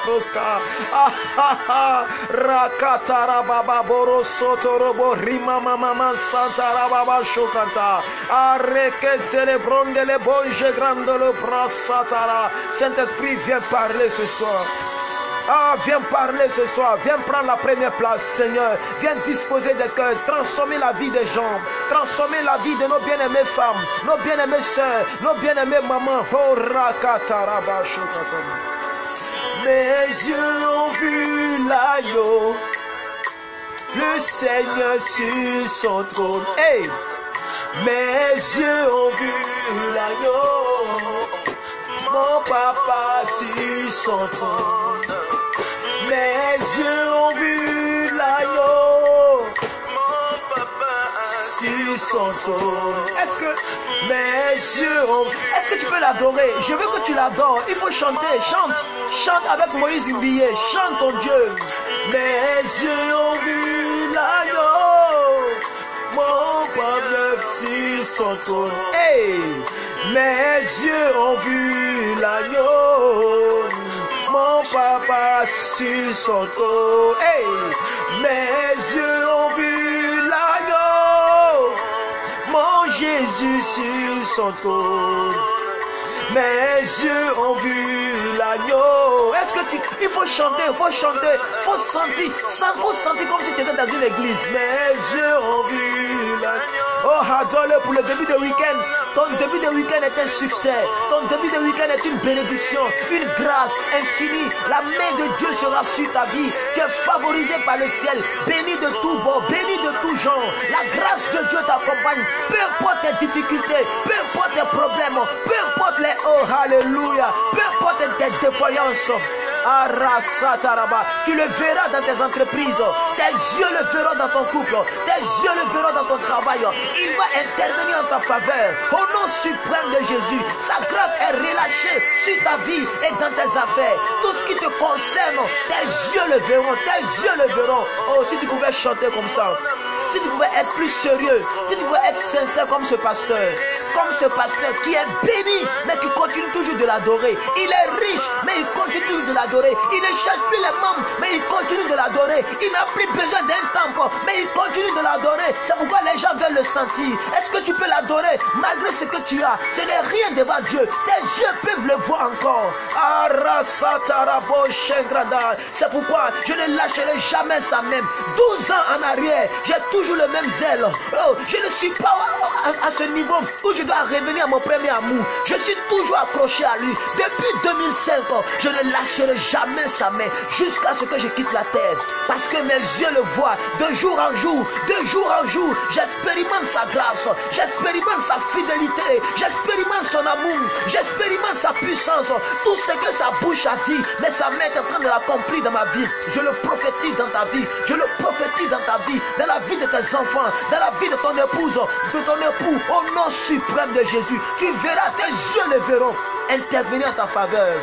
kroska. Rakatara baba boro sotorobo rima mama santara baba shokanta. Arreke célébronde le bonje grande le prasatara. Saint-Esprit, viens parler ce soir. Ah, viens parler ce soir, viens prendre la première place, Seigneur. Viens disposer des cœurs, transformer la vie des gens, transformer la vie de nos bien-aimées femmes, nos bien-aimées sœurs, nos bien-aimées mamans. Oh, rakataraba shokatama. Mes yeux ont vu l'agneau, le Seigneur sur son trône. Hey! Mes yeux ont vu l'agneau, mon papa sur son trône. Mes yeux ont vu l'agneau, mon papa sur son trône. Est-ce que mes yeux ont vu? Est-ce que tu peux l'adorer? Je veux que tu l'adores. Il faut chanter. Chante. Chante avec Moïse Imbié. Chante ton Dieu. Mes yeux ont vu l'agneau, mon peuple sur son trône. Hey! Mes yeux ont vu l'agneau, mon papa sur son trône. Hey! Mes yeux ont vu l'agneau, mon Jésus sur son trône. Mes yeux ont vu l'agneau. Est-ce que il faut chanter, il faut chanter, il faut sentir comme si tu étais dans une église. Mes yeux ont vu l'agneau. Oh, adore-le pour le début de week-end. Ton début de week-end est un succès. Ton début de week-end est une bénédiction, une grâce infinie. La main de Dieu sera sur ta vie. Tu es favorisé par le ciel, béni de tout bord, béni de tout genre. La grâce de Dieu t'accompagne. Peu importe tes difficultés, peu importe tes problèmes, peu importe les oh, alléluia, peu importe tes défaillances. Tu le verras dans tes entreprises, tes yeux le verront dans ton couple, tes yeux le verront dans ton travail. Il va intervenir en ta faveur. Au nom suprême de Jésus, sa grâce est relâchée sur ta vie et dans tes affaires. Tout ce qui te concerne, tes yeux le verront, tes yeux le verront. Oh, si tu pouvais chanter comme ça, si tu pouvais être plus sérieux, si tu pouvais être sincère comme ce pasteur qui est béni, mais qui continue toujours de l'adorer. Il est riche, mais il continue toujours de l'adorer. Il ne cherche plus les membres, mais il continue de l'adorer. Il n'a plus besoin d'un temple, mais il continue de l'adorer. C'est pourquoi les gens veulent le sentir. Est-ce que tu peux l'adorer malgré ce que tu as? Ce n'est rien devant Dieu. Tes yeux peuvent le voir encore. C'est pourquoi je ne lâcherai jamais sa main. 12 ans en arrière, j'ai toujours le même zèle. Oh, je ne suis pas à ce niveau où je dois revenir à mon premier amour. Je suis toujours accroché à lui. Depuis 2005, je ne lâcherai jamais sa main jusqu'à ce que je quitte la terre. Parce que mes yeux le voient de jour en jour, de jour en jour. J'expérimente sa grâce, j'expérimente sa fidélité, j'expérimente son amour, j'expérimente sa puissance. Tout ce que sa bouche a dit, mais sa main est en train de l'accomplir dans ma vie. Je le prophétise dans ta vie, je le prophétise dans ta vie, dans la vie de tes enfants, dans la vie de ton épouse, de ton époux. Au nom suprême de Jésus, tu verras, tes yeux le verront intervenir en ta faveur.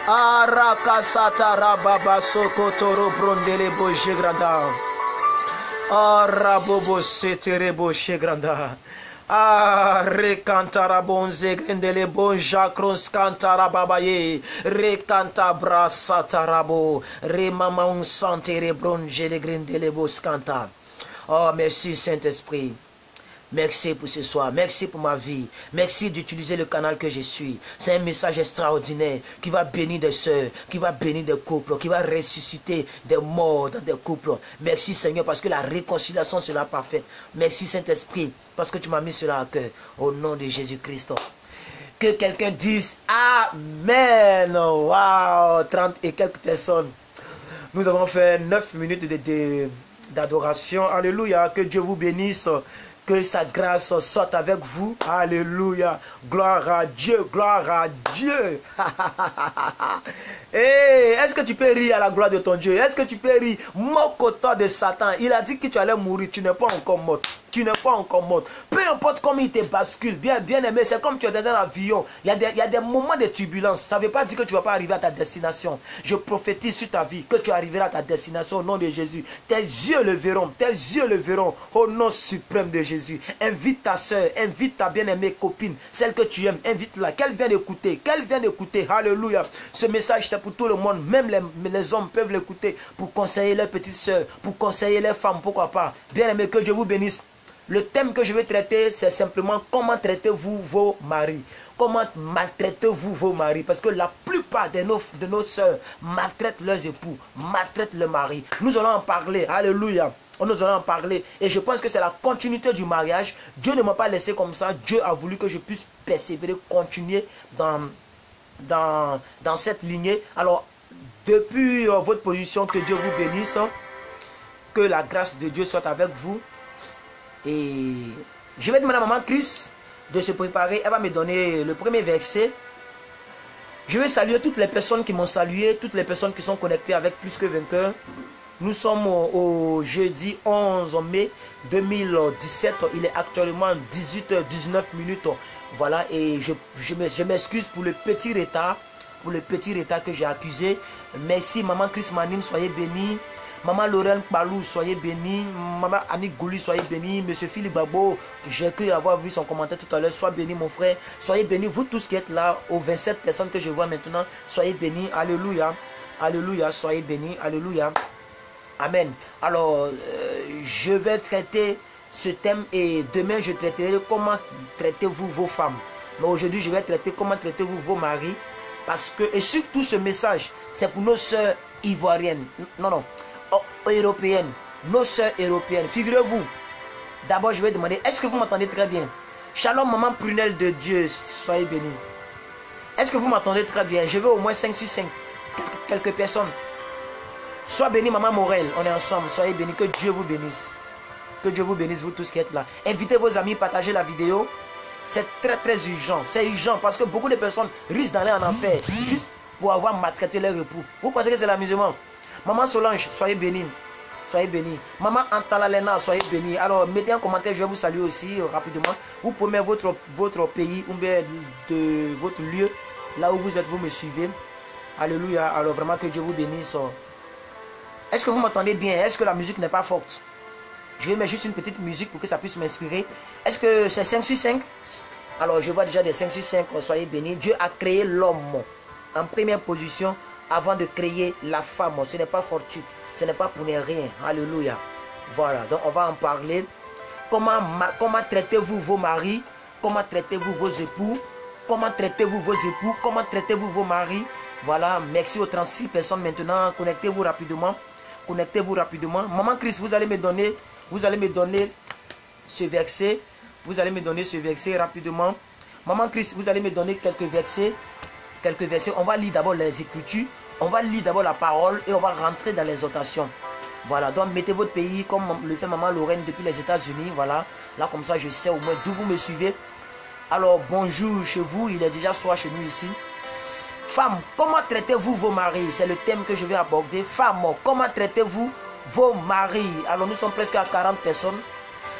Arakasatara baba sokotoro brondele boje granda. Arabobo setere boje granda. Recantara bonze grendele bonja cross cantara babaye. Recanta brasa tarabo. Remama un santere bronje le grendele bos canta. Oh, merci Saint-Esprit. Merci pour ce soir, merci pour ma vie, merci d'utiliser le canal que je suis. C'est un message extraordinaire qui va bénir des sœurs, qui va bénir des couples, qui va ressusciter des morts dans des couples. Merci Seigneur parce que la réconciliation sera parfaite. Merci Saint-Esprit parce que tu m'as mis cela à cœur. Au nom de Jésus-Christ. Que quelqu'un dise Amen. Wow, 30 et quelques personnes. Nous avons fait 9 minutes d'adoration. Alléluia, que Dieu vous bénisse. Que sa grâce sorte avec vous. Alléluia. Gloire à Dieu. Gloire à Dieu. Hey, est-ce que tu peux rire à la gloire de ton Dieu? Est-ce que tu peux rire? Moque-toi de Satan. Il a dit que tu allais mourir. Tu n'es pas encore mort. tu n'es pas encore morte. Peu importe comment il te bascule, bien aimé, c'est comme tu es dans un avion. Il y a des moments de turbulence. Ça ne veut pas dire que tu ne vas pas arriver à ta destination. Je prophétise sur ta vie que tu arriveras à ta destination au nom de Jésus. Tes yeux le verront, au nom suprême de Jésus. Invite ta soeur, invite ta bien-aimée copine, celle que tu aimes, invite-la, qu'elle vienne écouter, alléluia. Ce message c'est pour tout le monde, même les hommes peuvent l'écouter pour conseiller leurs petites soeurs, pour conseiller les femmes, pourquoi pas. Bien-aimé, que Dieu vous bénisse. Le thème que je vais traiter, c'est simplement comment traitez-vous vos maris. Comment maltraitez-vous vos maris? Parce que la plupart de nos soeurs maltraitent leurs époux, maltraitent le mari. Nous allons en parler, alléluia. Nous allons en parler. Et je pense que c'est la continuité du mariage. Dieu ne m'a pas laissé comme ça. Dieu a voulu que je puisse persévérer, continuer dans cette lignée. Alors, depuis votre position, que Dieu vous bénisse. Que la grâce de Dieu soit avec vous. Et je vais demander à maman Chris de se préparer. Elle va me donner le premier verset. Je vais saluer toutes les personnes qui m'ont salué, toutes les personnes qui sont connectées avec Plus que Vainqueur. Nous sommes au jeudi 11 mai 2017. Il est actuellement 18h19 minutes. Voilà, et je m'excuse pour le petit retard. Que j'ai accusé. Merci maman Chris Manim, soyez bénis. Maman Lorraine Palou, soyez bénis. Maman Annie Gouli, soyez bénis. Monsieur Philippe Babo, j'ai cru avoir vu son commentaire tout à l'heure. Soyez bénis mon frère. Soyez bénis vous tous qui êtes là. Aux 27 personnes que je vois maintenant. Soyez bénis. Alléluia. Alléluia. Soyez bénis. Alléluia. Amen. Alors, je vais traiter ce thème et demain je traiterai comment traitez-vous vos femmes. Mais aujourd'hui, je vais traiter comment traitez-vous vos maris. Parce que, et surtout ce message, c'est pour nos sœurs ivoiriennes. Non. Européennes. Nos sœurs européennes. Figurez-vous. D'abord, je vais demander, est-ce que vous m'entendez très bien? Shalom, maman prunelle de Dieu, soyez bénis. Est-ce que vous m'entendez très bien? Je veux au moins 5 sur 5. Quelques personnes. Sois béni, maman Morel. On est ensemble. Soyez bénis. Que Dieu vous bénisse. Que Dieu vous bénisse, vous tous qui êtes là. Invitez vos amis, partagez la vidéo. C'est très urgent. C'est urgent parce que beaucoup de personnes risquent d'aller en enfer juste pour avoir maltraité leur époux. Vous pensez que c'est l'amusement? Maman Solange, soyez bénis. Soyez bénis. Maman Antalalena, soyez bénis. Alors, mettez un commentaire, je vais vous saluer aussi rapidement. Vous pouvez mettre votre pays ou bien de votre lieu, là où vous êtes, vous me suivez. Alléluia. Alors, vraiment que Dieu vous bénisse. Est-ce que vous m'entendez bien? Est-ce que la musique n'est pas forte? Je vais mettre juste une petite musique pour que ça puisse m'inspirer. Est-ce que c'est 5 sur 5? Alors, je vois déjà des 5 sur 5. Soyez bénis. Dieu a créé l'homme en première position avant de créer la femme. Ce n'est pas fortuit. Ce n'est pas pour rien. Alléluia. Voilà. Donc, on va en parler. Comment traitez-vous vos maris? Comment traitez-vous vos époux? Comment traitez-vous vos époux? Comment traitez-vous vos maris? Voilà. Merci aux 36 personnes maintenant. Connectez-vous rapidement. Connectez-vous rapidement. Maman Chris, vous allez me donner ce verset. Vous allez me donner ce verset rapidement. Maman Chris, vous allez me donner quelques versets. On va lire d'abord les Écritures. On va lire d'abord la parole et on va rentrer dans l'exhortation. Voilà, donc mettez votre pays comme le fait maman Lorraine depuis les États-Unis. Voilà, là comme ça je sais au moins d'où vous me suivez. Alors bonjour chez vous, il est déjà soir chez nous ici. Femmes, comment traitez-vous vos maris? C'est le thème que je vais aborder. Femmes, comment traitez-vous vos maris? Alors nous sommes presque à 40 personnes.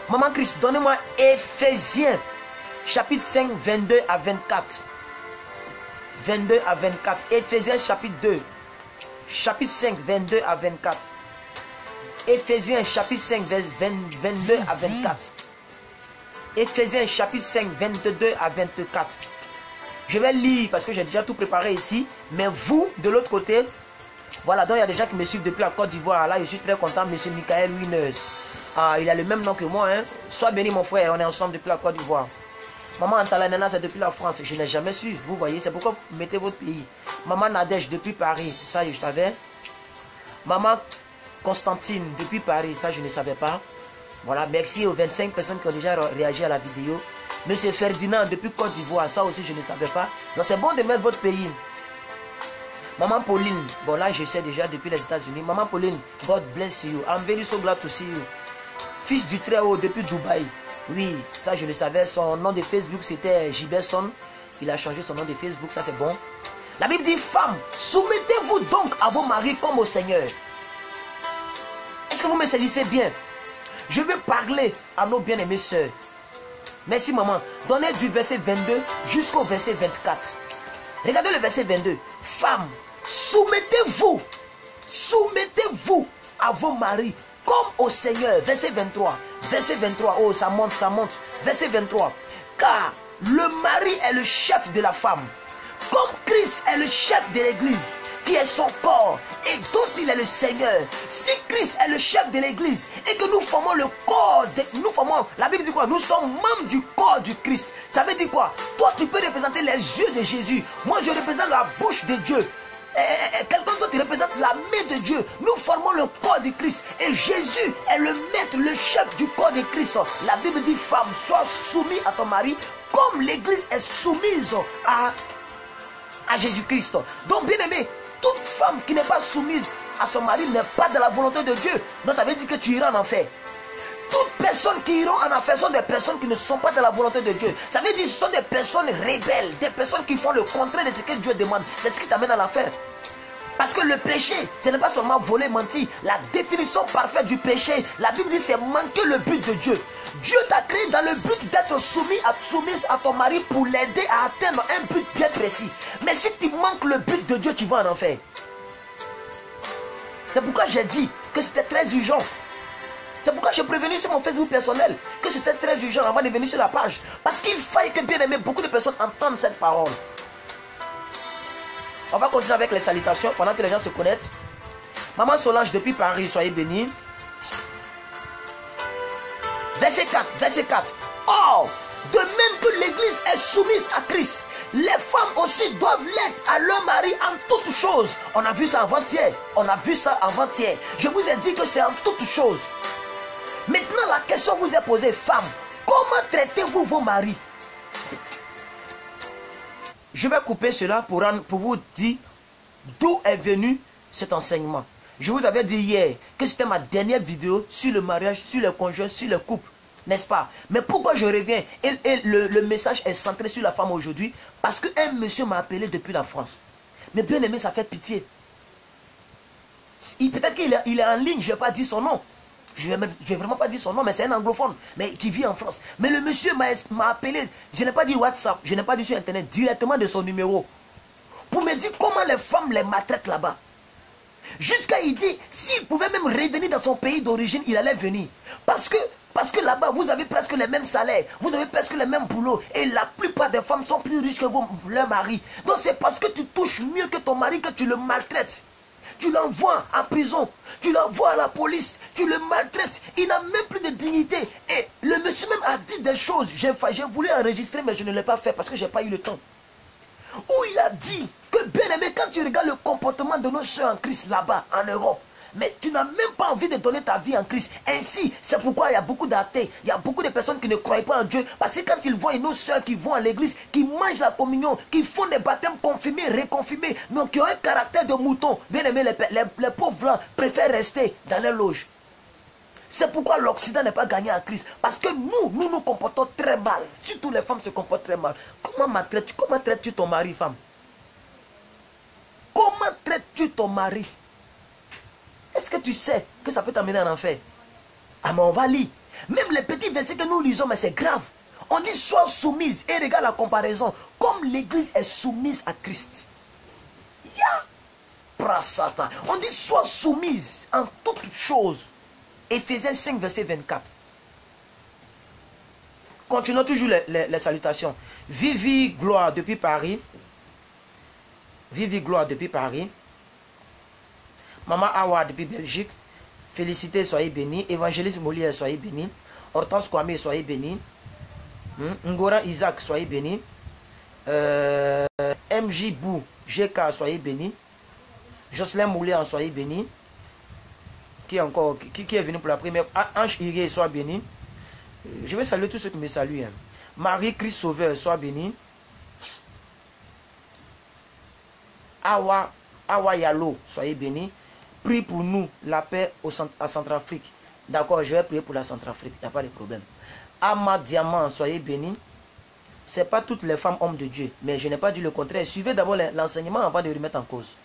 Maman Christ, donnez-moi Éphésiens, chapitre 5, 22 à 24. 22 à 24. Éphésiens, chapitre 2. Chapitre 5, 22 à 24. Éphésiens, chapitre 5, 22 à 24. Éphésiens, chapitre 5, 22 à 24. Je vais lire parce que j'ai déjà tout préparé ici. Mais vous, de l'autre côté, voilà, donc il y a des gens qui me suivent depuis la Côte d'Ivoire. Là, je suis très content, monsieur Michael Winners. Ah, il a le même nom que moi, hein. Sois béni, mon frère, on est ensemble depuis la Côte d'Ivoire. Maman Antalanena, c'est depuis la France. Je n'ai jamais su, vous voyez, c'est pourquoi vous mettez votre pays. Maman Nadège, depuis Paris, ça je savais. Maman Constantine, depuis Paris, ça je ne savais pas. Voilà, merci aux 25 personnes qui ont déjà réagi à la vidéo. Monsieur Ferdinand, depuis Côte d'Ivoire, ça aussi je ne savais pas. Donc c'est bon de mettre votre pays. Maman Pauline, bon là je sais déjà depuis les États-Unis. Maman Pauline, God bless you. I'm very so glad to see you. Fils du Très-Haut depuis Dubaï. Oui, ça je le savais. Son nom de Facebook c'était Giberson. Il a changé son nom de Facebook, ça c'est bon. La Bible dit, femmes, soumettez-vous donc à vos maris comme au Seigneur. Est-ce que vous me saisissez bien? Je veux parler à nos bien-aimés sœurs. Merci maman. Donnez du verset 22 jusqu'au verset 24. Regardez le verset 22. Femmes, soumettez-vous. Soumettez-vous à vos maris comme au Seigneur. Verset 23. Verset 23. Oh, ça monte, ça monte. Verset 23. Car le mari est le chef de la femme. Comme Christ est le chef de l'église, qui est son corps et dont il est le Seigneur. Si Christ est le chef de l'église et que nous formons le corps, la Bible dit quoi? Nous sommes membres du corps du Christ. Ça veut dire quoi? Toi tu peux représenter les yeux de Jésus. Moi je représente la bouche de Dieu. Quelqu'un d'autre représente la main de Dieu. Nous formons le corps de Christ. Et Jésus est le maître, le chef du corps de Christ. La Bible dit, femme, sois soumise à ton mari comme l'église est soumise à Jésus-Christ. Donc bien aimé, toute femme qui n'est pas soumise à son mari n'est pas de la volonté de Dieu. Donc ça veut dire que tu iras en enfer. Toutes personnes qui iront en enfer sont des personnes qui ne sont pas de la volonté de Dieu. Ça veut dire que ce sont des personnes rebelles, des personnes qui font le contraire de ce que Dieu demande. C'est ce qui t'amène à l'enfer. Parce que le péché, ce n'est pas seulement voler, mentir. La définition parfaite du péché, la Bible dit, c'est manquer le but de Dieu. Dieu t'a créé dans le but d'être soumise à ton mari pour l'aider à atteindre un but bien précis. Mais si tu manques le but de Dieu, tu vas en enfer. C'est pourquoi j'ai dit que c'était très urgent. C'est pourquoi j'ai prévenu sur mon Facebook personnel que c'était très urgent avant de venir sur la page. Parce qu'il fallait que, bien aimé, beaucoup de personnes entendent cette parole. On va continuer avec les salutations pendant que les gens se connectent. Maman Solange depuis Paris, soyez bénis. Verset 4, verset 4. Or, de même que l'église est soumise à Christ, les femmes aussi doivent l'être à leur mari en toutes choses. On a vu ça avant-hier. On a vu ça avant-hier. Je vous ai dit que c'est en toutes choses. Maintenant, la question vous est posée, femme, comment traitez-vous vos maris? Je vais couper cela pour vous dire d'où est venu cet enseignement. Je vous avais dit hier que c'était ma dernière vidéo sur le mariage, sur le conjoint, sur le couple. N'est-ce pas? Mais pourquoi je reviens et le message est centré sur la femme aujourd'hui? Parce qu'un monsieur m'a appelé depuis la France. Mais bien aimé, ça fait pitié. Peut-être qu'il est en ligne, je n'ai pas dit son nom. Je n'ai vraiment pas dit son nom, mais c'est un anglophone, mais qui vit en France. Mais le monsieur m'a appelé, je n'ai pas dit WhatsApp, je n'ai pas dit sur Internet, directement de son numéro. Pour me dire comment les femmes les maltraitent là-bas. Jusqu'à il dit, s'il pouvait même revenir dans son pays d'origine, il allait venir. Parce que là-bas, vous avez presque les mêmes salaires, vous avez presque les mêmes boulots. Et la plupart des femmes sont plus riches que leur mari. Donc c'est parce que tu touches mieux que ton mari que tu le maltraites. Tu l'envoies en prison, tu l'envoies à la police, tu le maltraites, il n'a même plus de dignité. Et le monsieur même a dit des choses, j'ai voulu enregistrer mais je ne l'ai pas fait parce que je n'ai pas eu le temps. Où il a dit que bien aimé, quand tu regardes le comportement de nos soeurs en Christ là-bas, en Europe, mais tu n'as même pas envie de donner ta vie en Christ. Ainsi, c'est pourquoi il y a beaucoup d'athées, il y a beaucoup de personnes qui ne croient pas en Dieu. Parce que quand ils voient nos soeurs qui vont à l'église, qui mangent la communion, qui font des baptêmes confirmés, réconfirmés, mais qui ont un caractère de mouton, bien aimé, les pauvres blancs préfèrent rester dans les loges. C'est pourquoi l'Occident n'est pas gagné en Christ. Parce que nous nous comportons très mal. Surtout les femmes se comportent très mal. Comment traites-tu ton mari, femme? Comment traites-tu ton mari? Est-ce que tu sais que ça peut t'amener en enfer? Ah mais on va lire. Même les petits versets que nous lisons, mais c'est grave. On dit sois soumise. Et regarde la comparaison. Comme l'église est soumise à Christ. Prasata. On dit sois soumise en toutes choses. Éphésiens 5 verset 24. Continuons toujours les salutations. Vivi Gloire depuis Paris. Vivi Gloire depuis Paris. Maman Awa depuis Belgique. Félicité, soyez bénis. Évangéliste Molière, soyez bénis. Hortense Kwame, soyez bénis. Ngora Isaac, soyez bénis. MJ Bou, GK, soyez bénis. Jocelyn Moulin, soyez bénis. Qui encore, qui est venu pour la première? Ange Iré, sois béni. Je vais saluer tous ceux qui me saluent. Marie-Christ Sauveur, sois béni. Awa Yalo, soyez béni. Prie pour nous, la paix à Centrafrique. D'accord, je vais prier pour la Centrafrique, il n'y a pas de problème. Ama Diamant, soyez béni. Ce n'est pas toutes les femmes hommes de Dieu, mais je n'ai pas dit le contraire. Suivez d'abord l'enseignement avant de remettre en cause.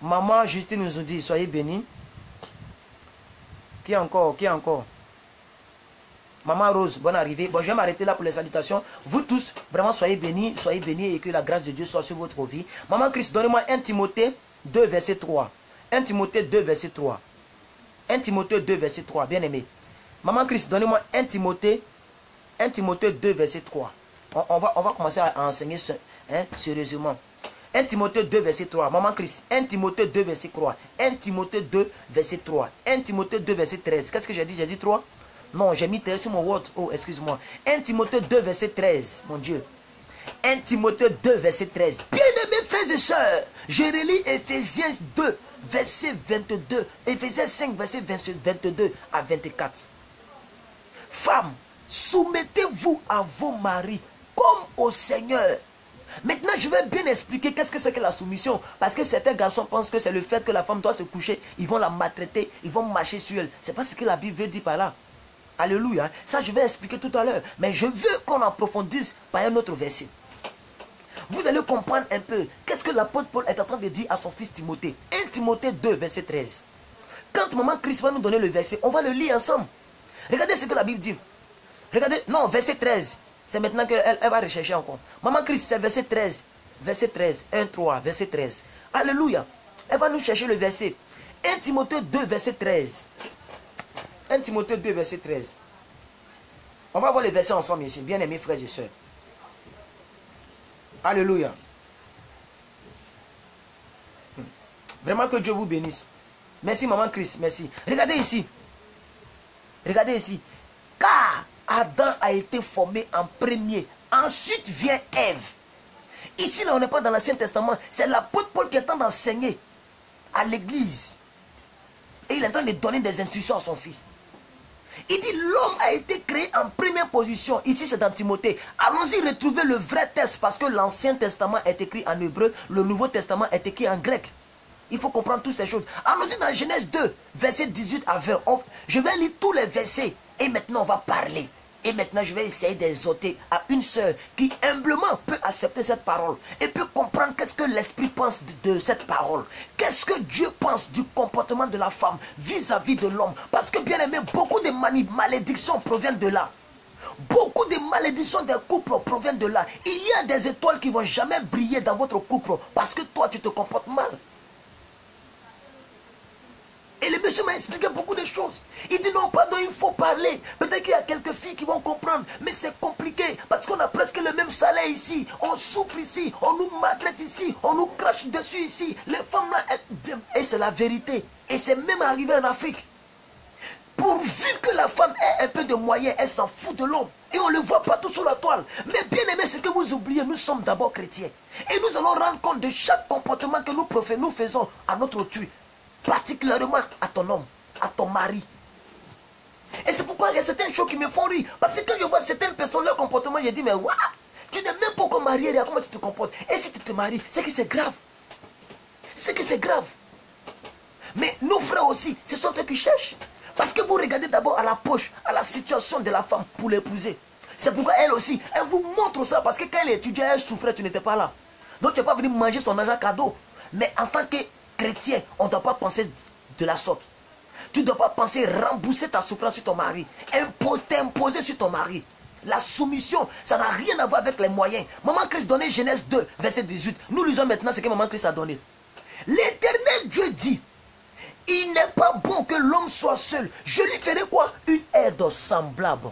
Maman Justine nous dit, soyez béni. Qui encore? Maman Rose, bonne arrivée. Bon, je vais m'arrêter là pour les salutations. Vous tous, vraiment, soyez bénis et que la grâce de Dieu soit sur votre vie. Maman Christ, donnez-moi 1 Timothée 2, verset 3. 1 Timothée 2, verset 3. 1 Timothée 2, verset 3, bien aimé. Maman Christ, donnez-moi 1 Timothée 2, verset 3. On va commencer à enseigner sérieusement. 1 Timothée 2, verset 3. Maman Christ, 1 Timothée 2, verset 3. 1 Timothée 2, verset 3. 1 Timothée 2, verset 13. Qu'est-ce que j'ai dit? J'ai dit 3? Non, j'ai mis 13 sur mon Word. Oh, excuse-moi. 1 Timothée 2, verset 13. Mon Dieu. 1 Timothée 2, verset 13. Bien-aimés frères et sœurs, je relis Ephésiens 2, verset 22. Ephésiens 5, verset 22 à 24. Femmes, soumettez-vous à vos maris comme au Seigneur. Maintenant, je vais bien expliquer qu'est-ce que c'est que la soumission. Parce que certains garçons pensent que c'est le fait que la femme doit se coucher. Ils vont la maltraiter, ils vont marcher sur elle. Ce n'est pas ce que la Bible veut dire par là. Alléluia. Ça, je vais expliquer tout à l'heure. Mais je veux qu'on approfondisse par un autre verset. Vous allez comprendre un peu qu'est-ce que l'apôtre Paul est en train de dire à son fils Timothée. 1 Timothée 2, verset 13. Quand maman Christ va nous donner le verset, on va le lire ensemble. Regardez ce que la Bible dit. Regardez, non, verset 13. C'est maintenant qu'elle va rechercher encore. Maman Christ, c'est verset 13. Verset 13. 1, 3, verset 13. Alléluia. Elle va nous chercher le verset. 1 Timothée 2, verset 13. 1 Timothée 2, verset 13. On va voir les versets ensemble ici, bien aimés frères et sœurs. Alléluia. Vraiment que Dieu vous bénisse. Merci maman Christ, merci. Regardez ici. Regardez ici. Car Adam a été formé en premier. Ensuite vient Ève. Ici, là, on n'est pas dans l'Ancien Testament. C'est l'apôtre Paul qui est en train d'enseigner à l'église. Et il est en train de donner des instructions à son fils. Il dit l'homme a été créé en première position. Ici c'est dans Timothée. Allons-y retrouver le vrai texte parce que l'Ancien Testament est écrit en hébreu. Le Nouveau Testament est écrit en grec. Il faut comprendre toutes ces choses. Allons-y dans Genèse 2, verset 18 à 20. Je vais lire tous les versets. Et maintenant on va parler. Et maintenant je vais essayer d'exhorter à une sœur qui humblement peut accepter cette parole. Et peut comprendre qu'est-ce que l'Esprit pense de cette parole. Qu'est-ce que Dieu pense du comportement de la femme vis-à-vis de l'homme. Parce que bien aimé, beaucoup de malédictions proviennent de là. Beaucoup de malédictions des couples proviennent de là. Il y a des étoiles qui ne vont jamais briller dans votre couple parce que toi tu te comportes mal. Et le monsieur m'a expliqué beaucoup de choses. Il dit non, pardon, il faut parler. Peut-être qu'il y a quelques filles qui vont comprendre. Mais c'est compliqué. Parce qu'on a presque le même salaire ici. On souffre ici. On nous maltraite ici. On nous crache dessus ici. Les femmes là, et c'est la vérité. Et c'est même arrivé en Afrique. Pourvu que la femme ait un peu de moyens, elle s'en fout de l'homme. Et on le voit partout sur la toile. Mais bien aimé, ce que vous oubliez, nous sommes d'abord chrétiens. Et nous allons rendre compte de chaque comportement que nous faisons à notre tu. Particulièrement à ton homme, à ton mari. Et c'est pourquoi il y a certaines choses qui me font rire. Parce que quand je vois certaines personnes, leur comportement, je dis, mais waouh, tu n'es même pas encore marié, comment tu te comportes. Et si tu te maries, c'est que c'est grave. C'est que c'est grave. Mais nos frères aussi, ce sont eux qui cherchent. Parce que vous regardez d'abord à la poche, à la situation de la femme pour l'épouser. C'est pourquoi elle aussi, elle vous montre ça. Parce que quand elle étudiait, elle souffrait, tu n'étais pas là. Donc tu n'es pas venu manger son argent cadeau. Mais en tant que chrétien, on ne doit pas penser de la sorte. Tu ne dois pas penser rembourser ta souffrance sur ton mari. T'imposer sur ton mari. La soumission, ça n'a rien à voir avec les moyens. Maman Christ donnait Genèse 2, verset 18. Nous lisons maintenant ce que Maman Christ a donné. L'Éternel Dieu dit, il n'est pas bon que l'homme soit seul. Je lui ferai quoi? Une aide semblable.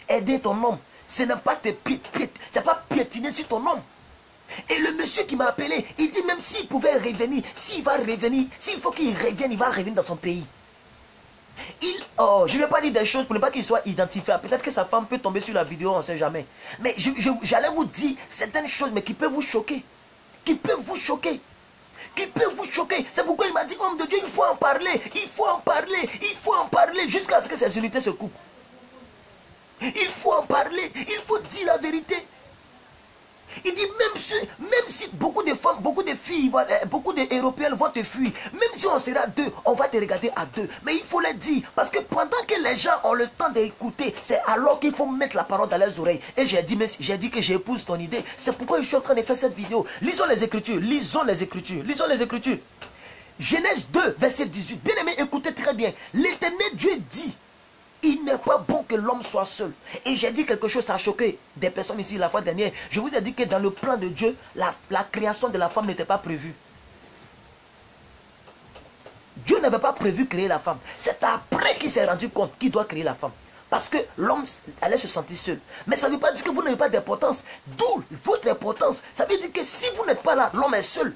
Aider ton homme, ce n'est pas piétiner sur ton homme. Et le monsieur qui m'a appelé, il dit même s'il pouvait revenir, s'il va revenir, s'il faut qu'il revienne, il va revenir dans son pays. Je ne vais pas dire des choses pour ne pas qu'il soit identifié. Peut-être que sa femme peut tomber sur la vidéo, on ne sait jamais. Mais j'allais vous dire certaines choses, mais qui peuvent vous choquer. Qui peuvent vous choquer. Qui peuvent vous choquer. C'est pourquoi il m'a dit, homme de Dieu, il faut en parler. Il faut en parler. Il faut en parler jusqu'à ce que ces unités se coupent. Il faut en parler. Il faut dire la vérité. Il dit même si beaucoup de femmes, beaucoup de filles, beaucoup d'Européennes vont te fuir, même si on sera deux, on va te regarder à deux. Mais il faut le dire, parce que pendant que les gens ont le temps d'écouter, c'est alors qu'il faut mettre la parole dans leurs oreilles. Et j'ai dit que j'épouse ton idée. C'est pourquoi je suis en train de faire cette vidéo. Lisons les Écritures, lisons les Écritures, lisons les Écritures. Genèse 2, verset 18. Bien aimé, écoutez très bien. L'Éternel Dieu dit, Il n'est pas bon que l'homme soit seul. Et j'ai dit quelque chose, ça a choqué des personnes ici la fois dernière. Je vous ai dit que dans le plan de Dieu, la création de la femme n'était pas prévue. Dieu n'avait pas prévu créer la femme. C'est après qu'il s'est rendu compte qu'il doit créer la femme. Parce que l'homme allait se sentir seul. Mais ça ne veut pas dire que vous n'avez pas d'importance. D'où votre importance. Ça veut dire que si vous n'êtes pas là, l'homme est seul.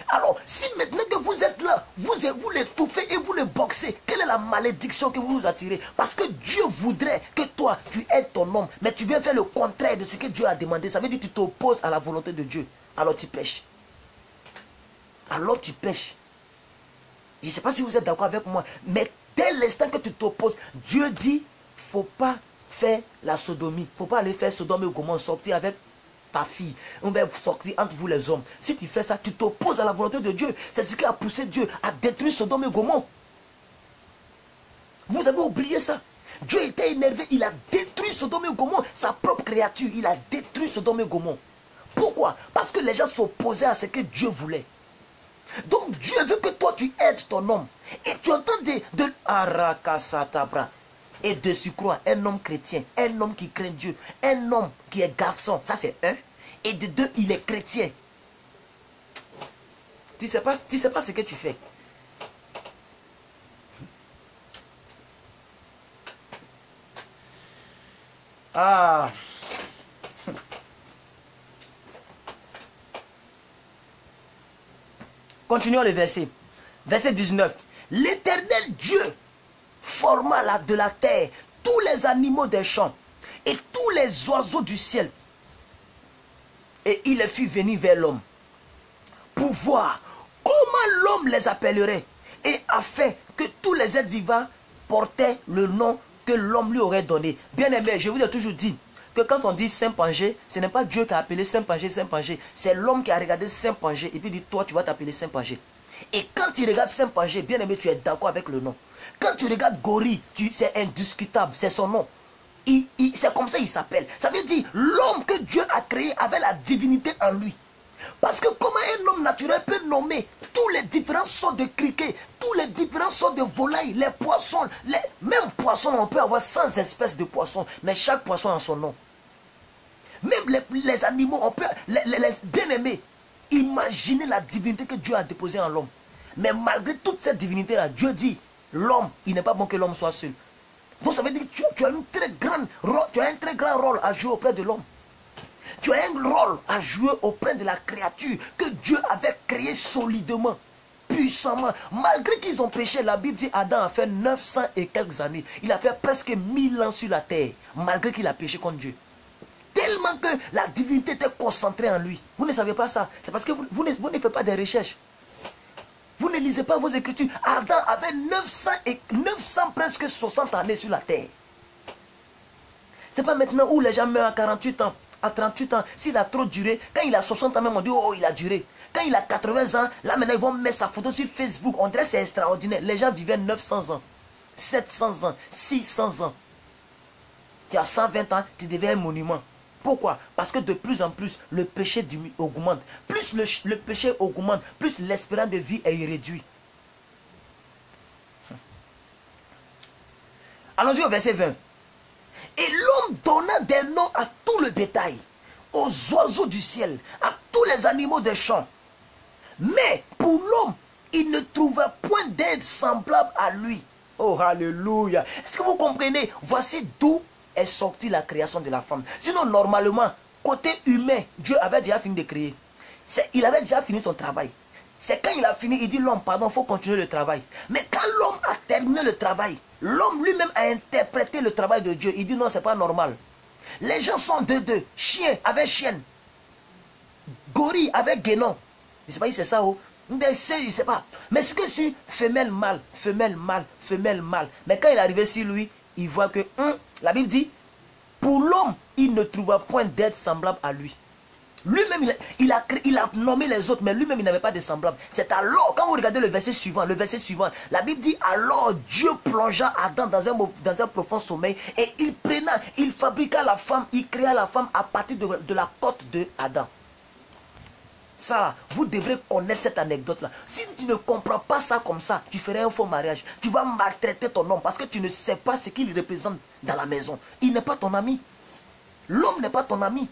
Alors, si maintenant que vous êtes là, vous l'étouffez et vous le boxez, quelle est la malédiction que vous vous attirez? Parce que Dieu voudrait que toi, tu aides ton homme, mais tu viens faire le contraire de ce que Dieu a demandé. Ça veut dire que tu t'opposes à la volonté de Dieu. Alors tu pêches. Alors tu pêches. Je ne sais pas si vous êtes d'accord avec moi, mais dès l'instant que tu t'opposes, Dieu dit, il ne faut pas faire la sodomie. Il ne faut pas aller faire Sodome et Gomorrhe, sortir avec ta fille. On va sortir entre vous les hommes. Si tu fais ça, tu t'opposes à la volonté de Dieu. C'est ce qui a poussé Dieu à détruire Sodome et Gomorrhe. Vous avez oublié ça. Dieu était énervé, il a détruit Sodome et Gomorrhe, sa propre créature. Il a détruit Sodome et Gomorrhe. Pourquoi? Parce que les gens s'opposaient à ce que Dieu voulait. Donc Dieu veut que toi tu aides ton homme. Et tu entends de Arakasatabra. Et de surcroît, un homme chrétien, un homme qui craint Dieu, un homme qui est garçon, ça c'est un. Et de deux, il est chrétien. Tu ne sais pas ce que tu fais. Ah. Continuons le verset. Verset 19. L'Éternel Dieu forma de la terre tous les animaux des champs et tous les oiseaux du ciel. Et il les fit venir vers l'homme pour voir comment l'homme les appellerait et afin que tous les êtres vivants portaient le nom que l'homme lui aurait donné. Bien aimé, je vous ai toujours dit que quand on dit Saint-Pangé, ce n'est pas Dieu qui a appelé Saint-Pangé, Saint-Pangé. C'est l'homme qui a regardé Saint-Pangé et puis dit, toi tu vas t'appeler Saint-Pangé. Et quand tu regardes Saint-Pangé, bien aimé, tu es d'accord avec le nom. Quand tu regardes Gori, c'est indiscutable, c'est son nom. C'est comme ça qu'il s'appelle. Ça veut dire l'homme que Dieu a créé avait la divinité en lui. Parce que comment un homme naturel peut nommer tous les différents sortes de criquets, tous les différents sortes de volailles, les poissons, même poissons, on peut avoir 100 espèces de poissons, mais chaque poisson a son nom. Même les animaux, on peut, les bien-aimés, imaginez la divinité que Dieu a déposée en l'homme. Mais malgré toute cette divinité-là, Dieu dit, l'homme, il n'est pas bon que l'homme soit seul. Donc ça veut dire que tu as un très grand rôle à jouer auprès de l'homme. Tu as un rôle à jouer auprès de la créature que Dieu avait créée solidement, puissamment. Malgré qu'ils ont péché, la Bible dit Adam a fait 900 et quelques années. Il a fait presque 1000 ans sur la terre, malgré qu'il a péché contre Dieu. Tellement que la divinité était concentrée en lui. Vous ne savez pas ça. C'est parce que vous ne faites pas des recherches. Vous ne lisez pas vos écritures. Adam avait 900 presque 60 années sur la terre. C'est pas maintenant où les gens meurent à 48 ans, à 38 ans. S'il a trop duré, quand il a 60 ans même, on dit oh il a duré. Quand il a 80 ans, là maintenant ils vont mettre sa photo sur Facebook. On dirait c'est extraordinaire. Les gens vivaient 900 ans, 700 ans, 600 ans. Tu as 120 ans, tu deviens un monument. Pourquoi? Parce que de plus en plus, le péché augmente. Plus le péché augmente, plus l'espérance de vie est réduite. Allons-y au verset 20. Et l'homme donna des noms à tout le bétail, aux oiseaux du ciel, à tous les animaux des champs. Mais pour l'homme, il ne trouva point d'aide semblable à lui. Oh, alléluia. Est-ce que vous comprenez? Voici d'où est sortie la création de la femme. Sinon, normalement, côté humain, Dieu avait déjà fini de créer. Il avait déjà fini son travail. C'est quand il a fini, il dit l'homme, pardon, il faut continuer le travail. Mais quand l'homme a terminé le travail, l'homme lui-même a interprété le travail de Dieu. Il dit non, c'est pas normal. Les gens sont deux. Chien avec chienne. Gorille avec guénon. Je ne sais pas si c'est ça ou. Mais je ne sais pas. Mais ce que c'est femelle mâle, femelle mâle, femelle mâle. Mais quand il est arrivé sur lui, il voit que la Bible dit, pour l'homme, il ne trouva point d'aide semblable à lui. Lui-même, il a nommé les autres, mais lui-même, il n'avait pas de semblable. C'est alors, quand vous regardez le verset suivant, la Bible dit, alors Dieu plongea Adam dans un profond sommeil et il fabriqua la femme, il créa la femme à partir de la côte de Adam. Ça, vous devrez connaître cette anecdote-là. Si tu ne comprends pas ça comme ça, tu ferais un faux mariage. Tu vas maltraiter ton homme parce que tu ne sais pas ce qu'il représente dans la maison. Il n'est pas ton ami. L'homme n'est pas ton ami.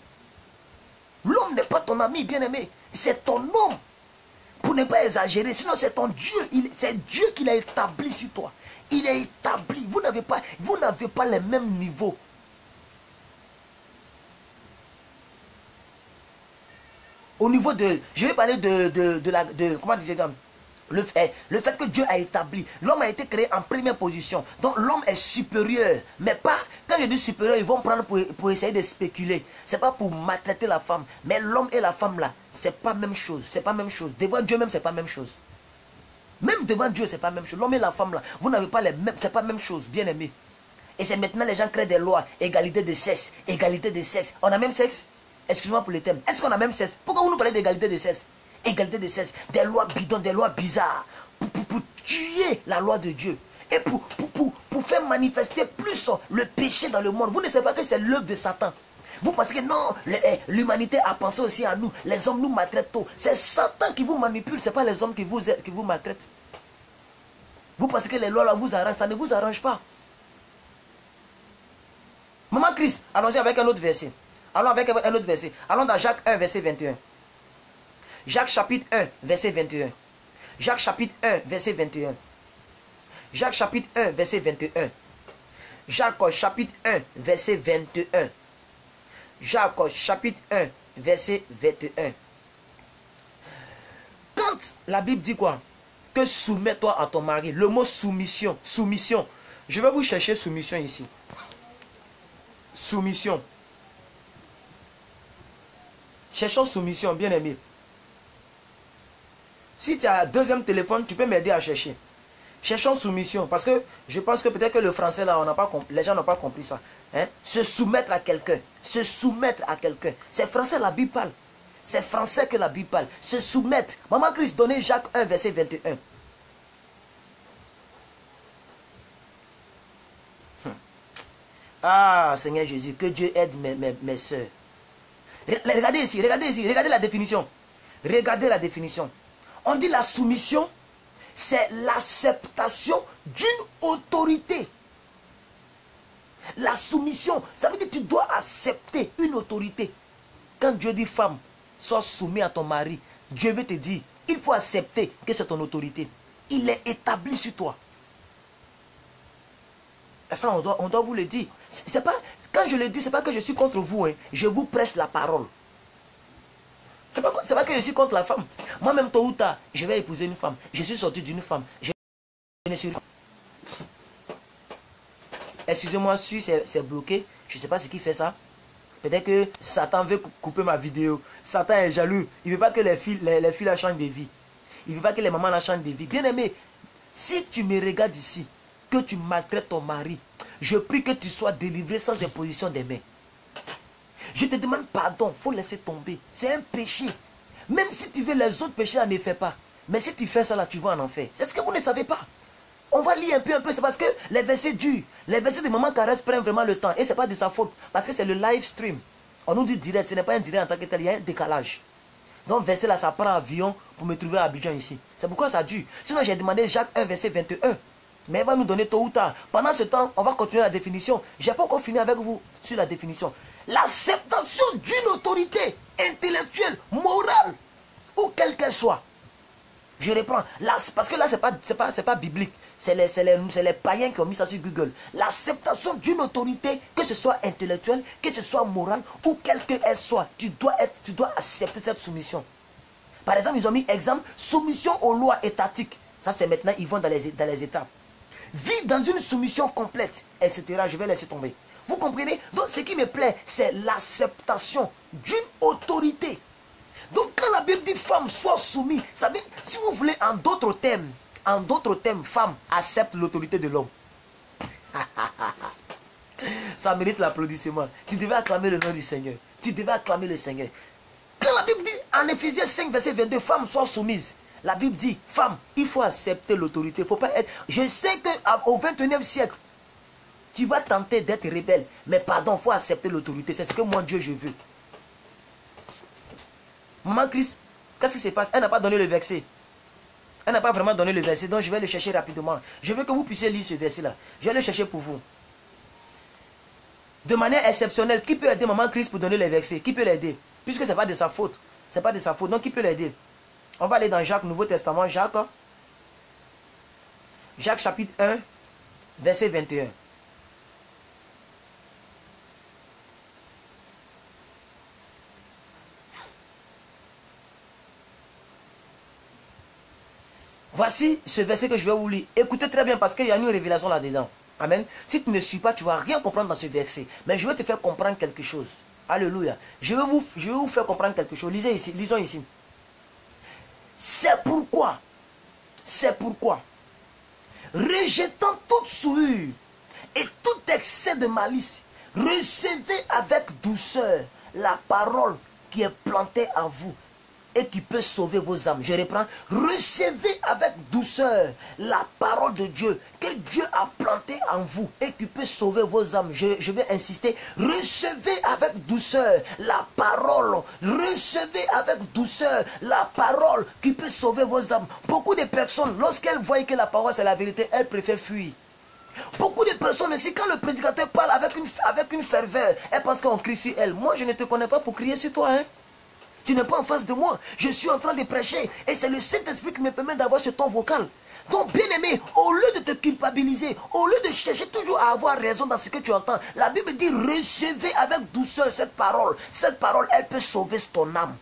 L'homme n'est pas ton ami, bien-aimé. C'est ton homme. Pour ne pas exagérer, sinon c'est ton Dieu. C'est Dieu qui l'a établi sur toi. Il est établi. Vous n'avez pas les mêmes niveaux. Au niveau de... Je vais parler de comment dire, le fait que Dieu a établi. L'homme a été créé en première position. Donc l'homme est supérieur. Mais pas... Quand je dis supérieur, ils vont prendre pour essayer de spéculer. C'est pas pour maltraiter la femme. Mais l'homme et la femme là, c'est pas même chose. C'est pas même chose. Devant Dieu même, c'est pas même chose. Même devant Dieu, c'est pas même chose. L'homme et la femme là, vous n'avez pas les mêmes... C'est pas même chose, bien aimé. Et c'est maintenant les gens créent des lois. Égalité de sexe. Égalité de sexe. On a même sexe? Excuse-moi pour le thème. Est-ce qu'on a même sexe? Pourquoi vous nous parlez d'égalité de sexe? Égalité de sexe. Des lois bidons, des lois bizarres. Pour tuer la loi de Dieu. Et pour faire manifester plus le péché dans le monde. Vous ne savez pas que c'est l'œuvre de Satan. Vous pensez que non, l'humanité a pensé aussi à nous. Les hommes nous maltraitent tôt. C'est Satan qui vous manipule. Ce n'est pas les hommes qui vous maltraitent. Vous pensez que les lois là vous arrangent. Ça ne vous arrange pas. Maman Christ, allons-y avec un autre verset. Allons avec un autre verset. Allons dans Jacques 1, verset 21. Jacques chapitre 1, verset 21. Jacques chapitre 1, verset 21. Jacques chapitre 1, verset 21. Jacques chapitre 1, verset 21. Jacques chapitre 1, verset 21. Quand la Bible dit quoi? Que soumets-toi à ton mari. Le mot soumission. Soumission. Je vais vous chercher soumission ici. Soumission. Cherchons soumission, bien aimé. Si tu as un deuxième téléphone, tu peux m'aider à chercher. Cherchons soumission. Parce que je pense que peut-être que le français, là, les gens n'ont pas compris ça. Hein? Se soumettre à quelqu'un. Se soumettre à quelqu'un. C'est français, la Bible parle. C'est français que la Bible parle. Se soumettre. Maman Christ, donnez Jacques 1, verset 21. Ah, Seigneur Jésus, que Dieu aide mes soeurs. Regardez ici, regardez la définition. Regardez la définition. On dit la soumission, c'est l'acceptation d'une autorité. La soumission, ça veut dire que tu dois accepter une autorité. Quand Dieu dit femme, sois soumis à ton mari, Dieu veut te dire, il faut accepter que c'est ton autorité. Il est établi sur toi. Et ça, on doit vous le dire. C'est pas, quand je le dis, ce n'est pas que je suis contre vous. Hein. Je vous prêche la parole. Ce n'est pas que je suis contre la femme. Moi-même, tôt ou tard, je vais épouser une femme. Je suis sorti d'une femme. Je ne suis... Excusez-moi si c'est bloqué. Je ne sais pas ce qui fait ça. Peut-être que Satan veut couper ma vidéo. Satan est jaloux. Il ne veut pas que les filles la changent de vie. Il ne veut pas que les mamans la changent de vie. Bien aimé, si tu me regardes ici, que tu maltraites ton mari, je prie que tu sois délivré sans imposition des mains. Je te demande pardon, il faut laisser tomber. C'est un péché. Même si tu veux les autres péchés, ne fais pas. Mais si tu fais ça là, tu vas en enfer. C'est ce que vous ne savez pas. On va lire un peu. C'est parce que les versets durent. Les versets de Maman Caresse prennent vraiment le temps. Et ce n'est pas de sa faute. Parce que c'est le live stream. On nous dit direct. Ce n'est pas un direct en tant que tel. Il y a un décalage. Donc verset là, ça prend avion pour me trouver à Abidjan ici. C'est pourquoi ça dure. Sinon j'ai demandé Jacques 1, verset 21. Mais elle va nous donner tôt ou tard. Pendant ce temps, on va continuer la définition. Je n'ai pas encore fini avec vous sur la définition. L'acceptation d'une autorité intellectuelle, morale, ou quelle qu'elle soit. Je reprends. Là, parce que là, c'est pas biblique. C'est les païens qui ont mis ça sur Google. L'acceptation d'une autorité, que ce soit intellectuelle, que ce soit morale, ou quelle qu'elle soit, tu dois accepter cette soumission. Par exemple, ils ont mis exemple, soumission aux lois étatiques. Ça, c'est maintenant, ils vont dans les étapes. Vivre dans une soumission complète, etc. Je vais laisser tomber. Vous comprenez? Donc, ce qui me plaît, c'est l'acceptation d'une autorité. Donc, quand la Bible dit femme, sois soumise, ça veut, si vous voulez, en d'autres termes, femme accepte l'autorité de l'homme. Ça mérite l'applaudissement. Tu devais acclamer le nom du Seigneur. Tu devais acclamer le Seigneur. Quand la Bible dit, en Éphésiens 5, verset 22, femme, sois soumise. La Bible dit, femme, il faut accepter l'autorité. Il faut pas être... Je sais qu'au 21e siècle, tu vas tenter d'être rebelle. Mais pardon, il faut accepter l'autorité. C'est ce que moi, Dieu, je veux. Maman Christ, Qu'est-ce qui se passe? Elle n'a pas donné le verset. Elle n'a pas vraiment donné le verset, donc je vais le chercher rapidement. Je veux que vous puissiez lire ce verset-là. Je vais le chercher pour vous. De manière exceptionnelle, qui peut aider Maman Christ pour donner les versets? Qui peut l'aider? Puisque ce n'est pas de sa faute. Ce n'est pas de sa faute. Donc, qui peut l'aider? On va aller dans Jacques, Nouveau Testament. Jacques. Jacques chapitre 1, verset 21. Voici ce verset que je vais vous lire. Écoutez très bien parce qu'il y a une révélation là-dedans. Amen. Si tu ne suis pas, tu ne vas rien comprendre dans ce verset. Mais je vais te faire comprendre quelque chose. Alléluia. Je vais vous faire comprendre quelque chose. Lisez ici, lisons ici. C'est pourquoi, rejetant toute souillure et tout excès de malice, recevez avec douceur la parole qui est plantée à vous et qui peut sauver vos âmes. Je reprends. Recevez avec douceur la parole de Dieu que Dieu a plantée en vous et qui peut sauver vos âmes. Je vais insister. Recevez avec douceur la parole. Recevez avec douceur la parole qui peut sauver vos âmes. Beaucoup de personnes, lorsqu'elles voient que la parole c'est la vérité, elles préfèrent fuir. Beaucoup de personnes aussi, quand le prédicateur parle avec une ferveur, elles pensent qu'on crie sur elle. Moi, je ne te connais pas pour crier sur toi, hein. Tu n'es pas en face de moi. Je suis en train de prêcher. Et c'est le Saint-Esprit qui me permet d'avoir ce ton vocal. Donc, bien aimé, au lieu de te culpabiliser, au lieu de chercher toujours à avoir raison dans ce que tu entends, la Bible dit, recevez avec douceur cette parole. Cette parole, elle peut sauver ton âme.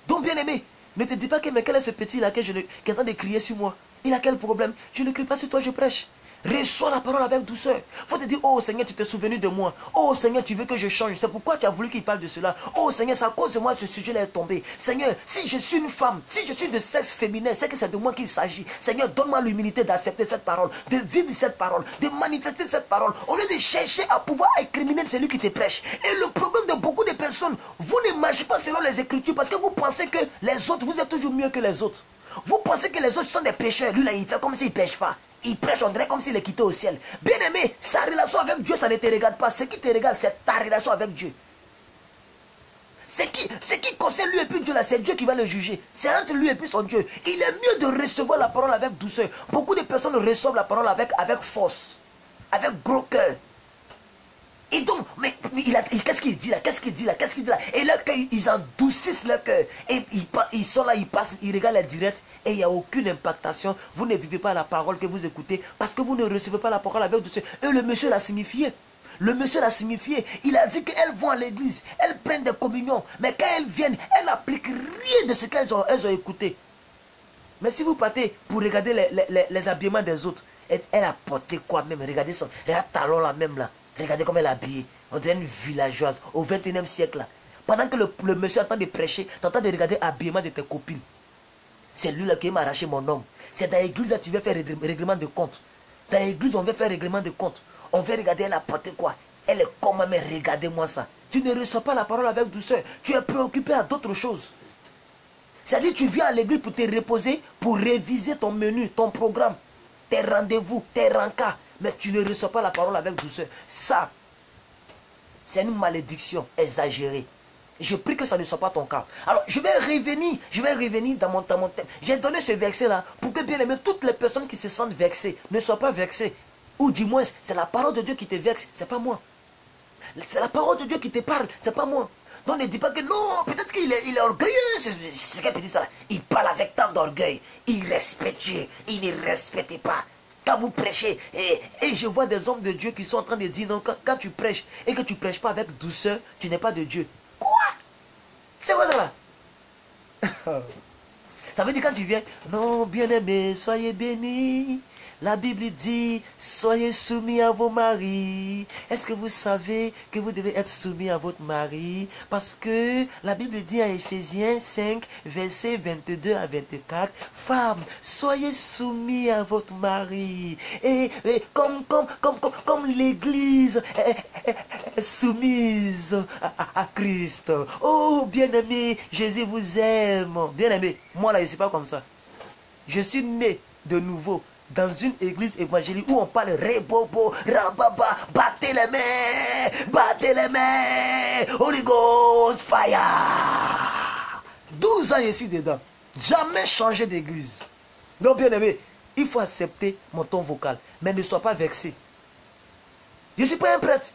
Donc, bien aimé, ne te dis pas que, mais quel est ce petit-là qui est en train de crier sur moi? Il a quel problème? Je ne crie pas sur toi, je prêche. Reçois la parole avec douceur. Il faut te dire, oh Seigneur, tu t'es souvenu de moi. Oh Seigneur, tu veux que je change. C'est pourquoi tu as voulu qu'il parle de cela. Oh Seigneur, c'est à cause de moi ce sujet-là est tombé. Seigneur, si je suis une femme, si je suis de sexe féminin, c'est que c'est de moi qu'il s'agit. Seigneur, donne-moi l'humilité d'accepter cette parole, de vivre cette parole, de manifester cette parole, au lieu de chercher à pouvoir incriminer celui qui te prêche. Et le problème de beaucoup de personnes, vous ne marchez pas selon les Écritures parce que vous pensez que les autres, vous êtes toujours mieux que les autres. Vous pensez que les autres sont des pécheurs. Lui là, il fait comme s'il ne pêche pas. Il prêche, on dirait comme s'il est quitté au ciel. Bien aimé, sa relation avec Dieu, ça ne te regarde pas. Ce qui te regarde, c'est ta relation avec Dieu. Ce qui concerne lui et puis Dieu là, c'est Dieu qui va le juger. C'est entre lui et puis son Dieu. Il est mieux de recevoir la parole avec douceur. Beaucoup de personnes reçoivent la parole avec force, avec gros cœur. Et donc, mais qu'est-ce qu'il dit là? Qu'est-ce qu'il dit là? Qu'est-ce qu'il dit là? Et là, ils endoucissent leur cœur. Et ils sont là, ils passent, ils regardent les directs. Et il n'y a aucune impactation. Vous ne vivez pas la parole que vous écoutez. Parce que vous ne recevez pas la parole avec douceur. Et le monsieur l'a signifié. Le monsieur l'a signifié. Il a dit qu'elles vont à l'église. Elles prennent des communions. Mais quand elles viennent, elles n'appliquent rien de ce qu'elles ont écouté. Mais si vous partez pour regarder les habillements des autres, elle a porté quoi même? Regardez ça. Regarde talon là même là. Regardez comment elle est habillée. On dirait une villageoise au 21e siècle là. Pendant que le monsieur est en train de prêcher, tu es en train de regarder l'habillement de tes copines. C'est lui là qui m'a arraché mon homme. C'est dans l'église là tu veux faire règlement de compte. Dans l'église on veut faire règlement de compte. On veut regarder elle a porté quoi. Elle est comment, mais regardez-moi ça. Tu ne reçois pas la parole avec douceur. Tu es préoccupé à d'autres choses. C'est-à-dire tu viens à l'église pour te reposer, pour réviser ton menu, ton programme, tes rendez-vous, tes rencas. Mais tu ne reçois pas la parole avec douceur. Ça, c'est une malédiction exagérée. Je prie que ça ne soit pas ton cas. Alors, je vais revenir dans mon thème. J'ai donné ce verset-là pour que, bien aimé, toutes les personnes qui se sentent vexées ne soient pas vexées. Ou du moins, c'est la parole de Dieu qui te vexe, c'est pas moi. C'est la parole de Dieu qui te parle, c'est pas moi. Donc ne dis pas que non, peut-être qu'il est orgueilleux. C'est qu'un petit ça. Il parle avec tant d'orgueil. Il respecte Dieu. Il ne respecte pas. Quand vous prêchez, et je vois des hommes de Dieu qui sont en train de dire non, quand tu prêches et que tu ne prêches pas avec douceur, tu n'es pas de Dieu. Quoi? C'est quoi ça là? Ça veut dire quand tu viens, non, bien-aimés, soyez bénis. La Bible dit, soyez soumis à vos maris. Est-ce que vous savez que vous devez être soumis à votre mari? Parce que la Bible dit en Éphésiens 5, versets 22 à 24, femmes, soyez soumis à votre mari. Et comme l'Église est soumise à Christ. Oh, bien-aimé, Jésus vous aime. Bien-aimé, moi là, je ne suis pas comme ça. Je suis né de nouveau dans une église évangélique où on parle rebobo, rababa, battez les mains, Holy Ghost fire. 12 ans, je suis dedans. Jamais changé d'église. Donc, bien aimé, il faut accepter mon ton vocal. Mais ne sois pas vexé. Je ne suis pas un prêtre.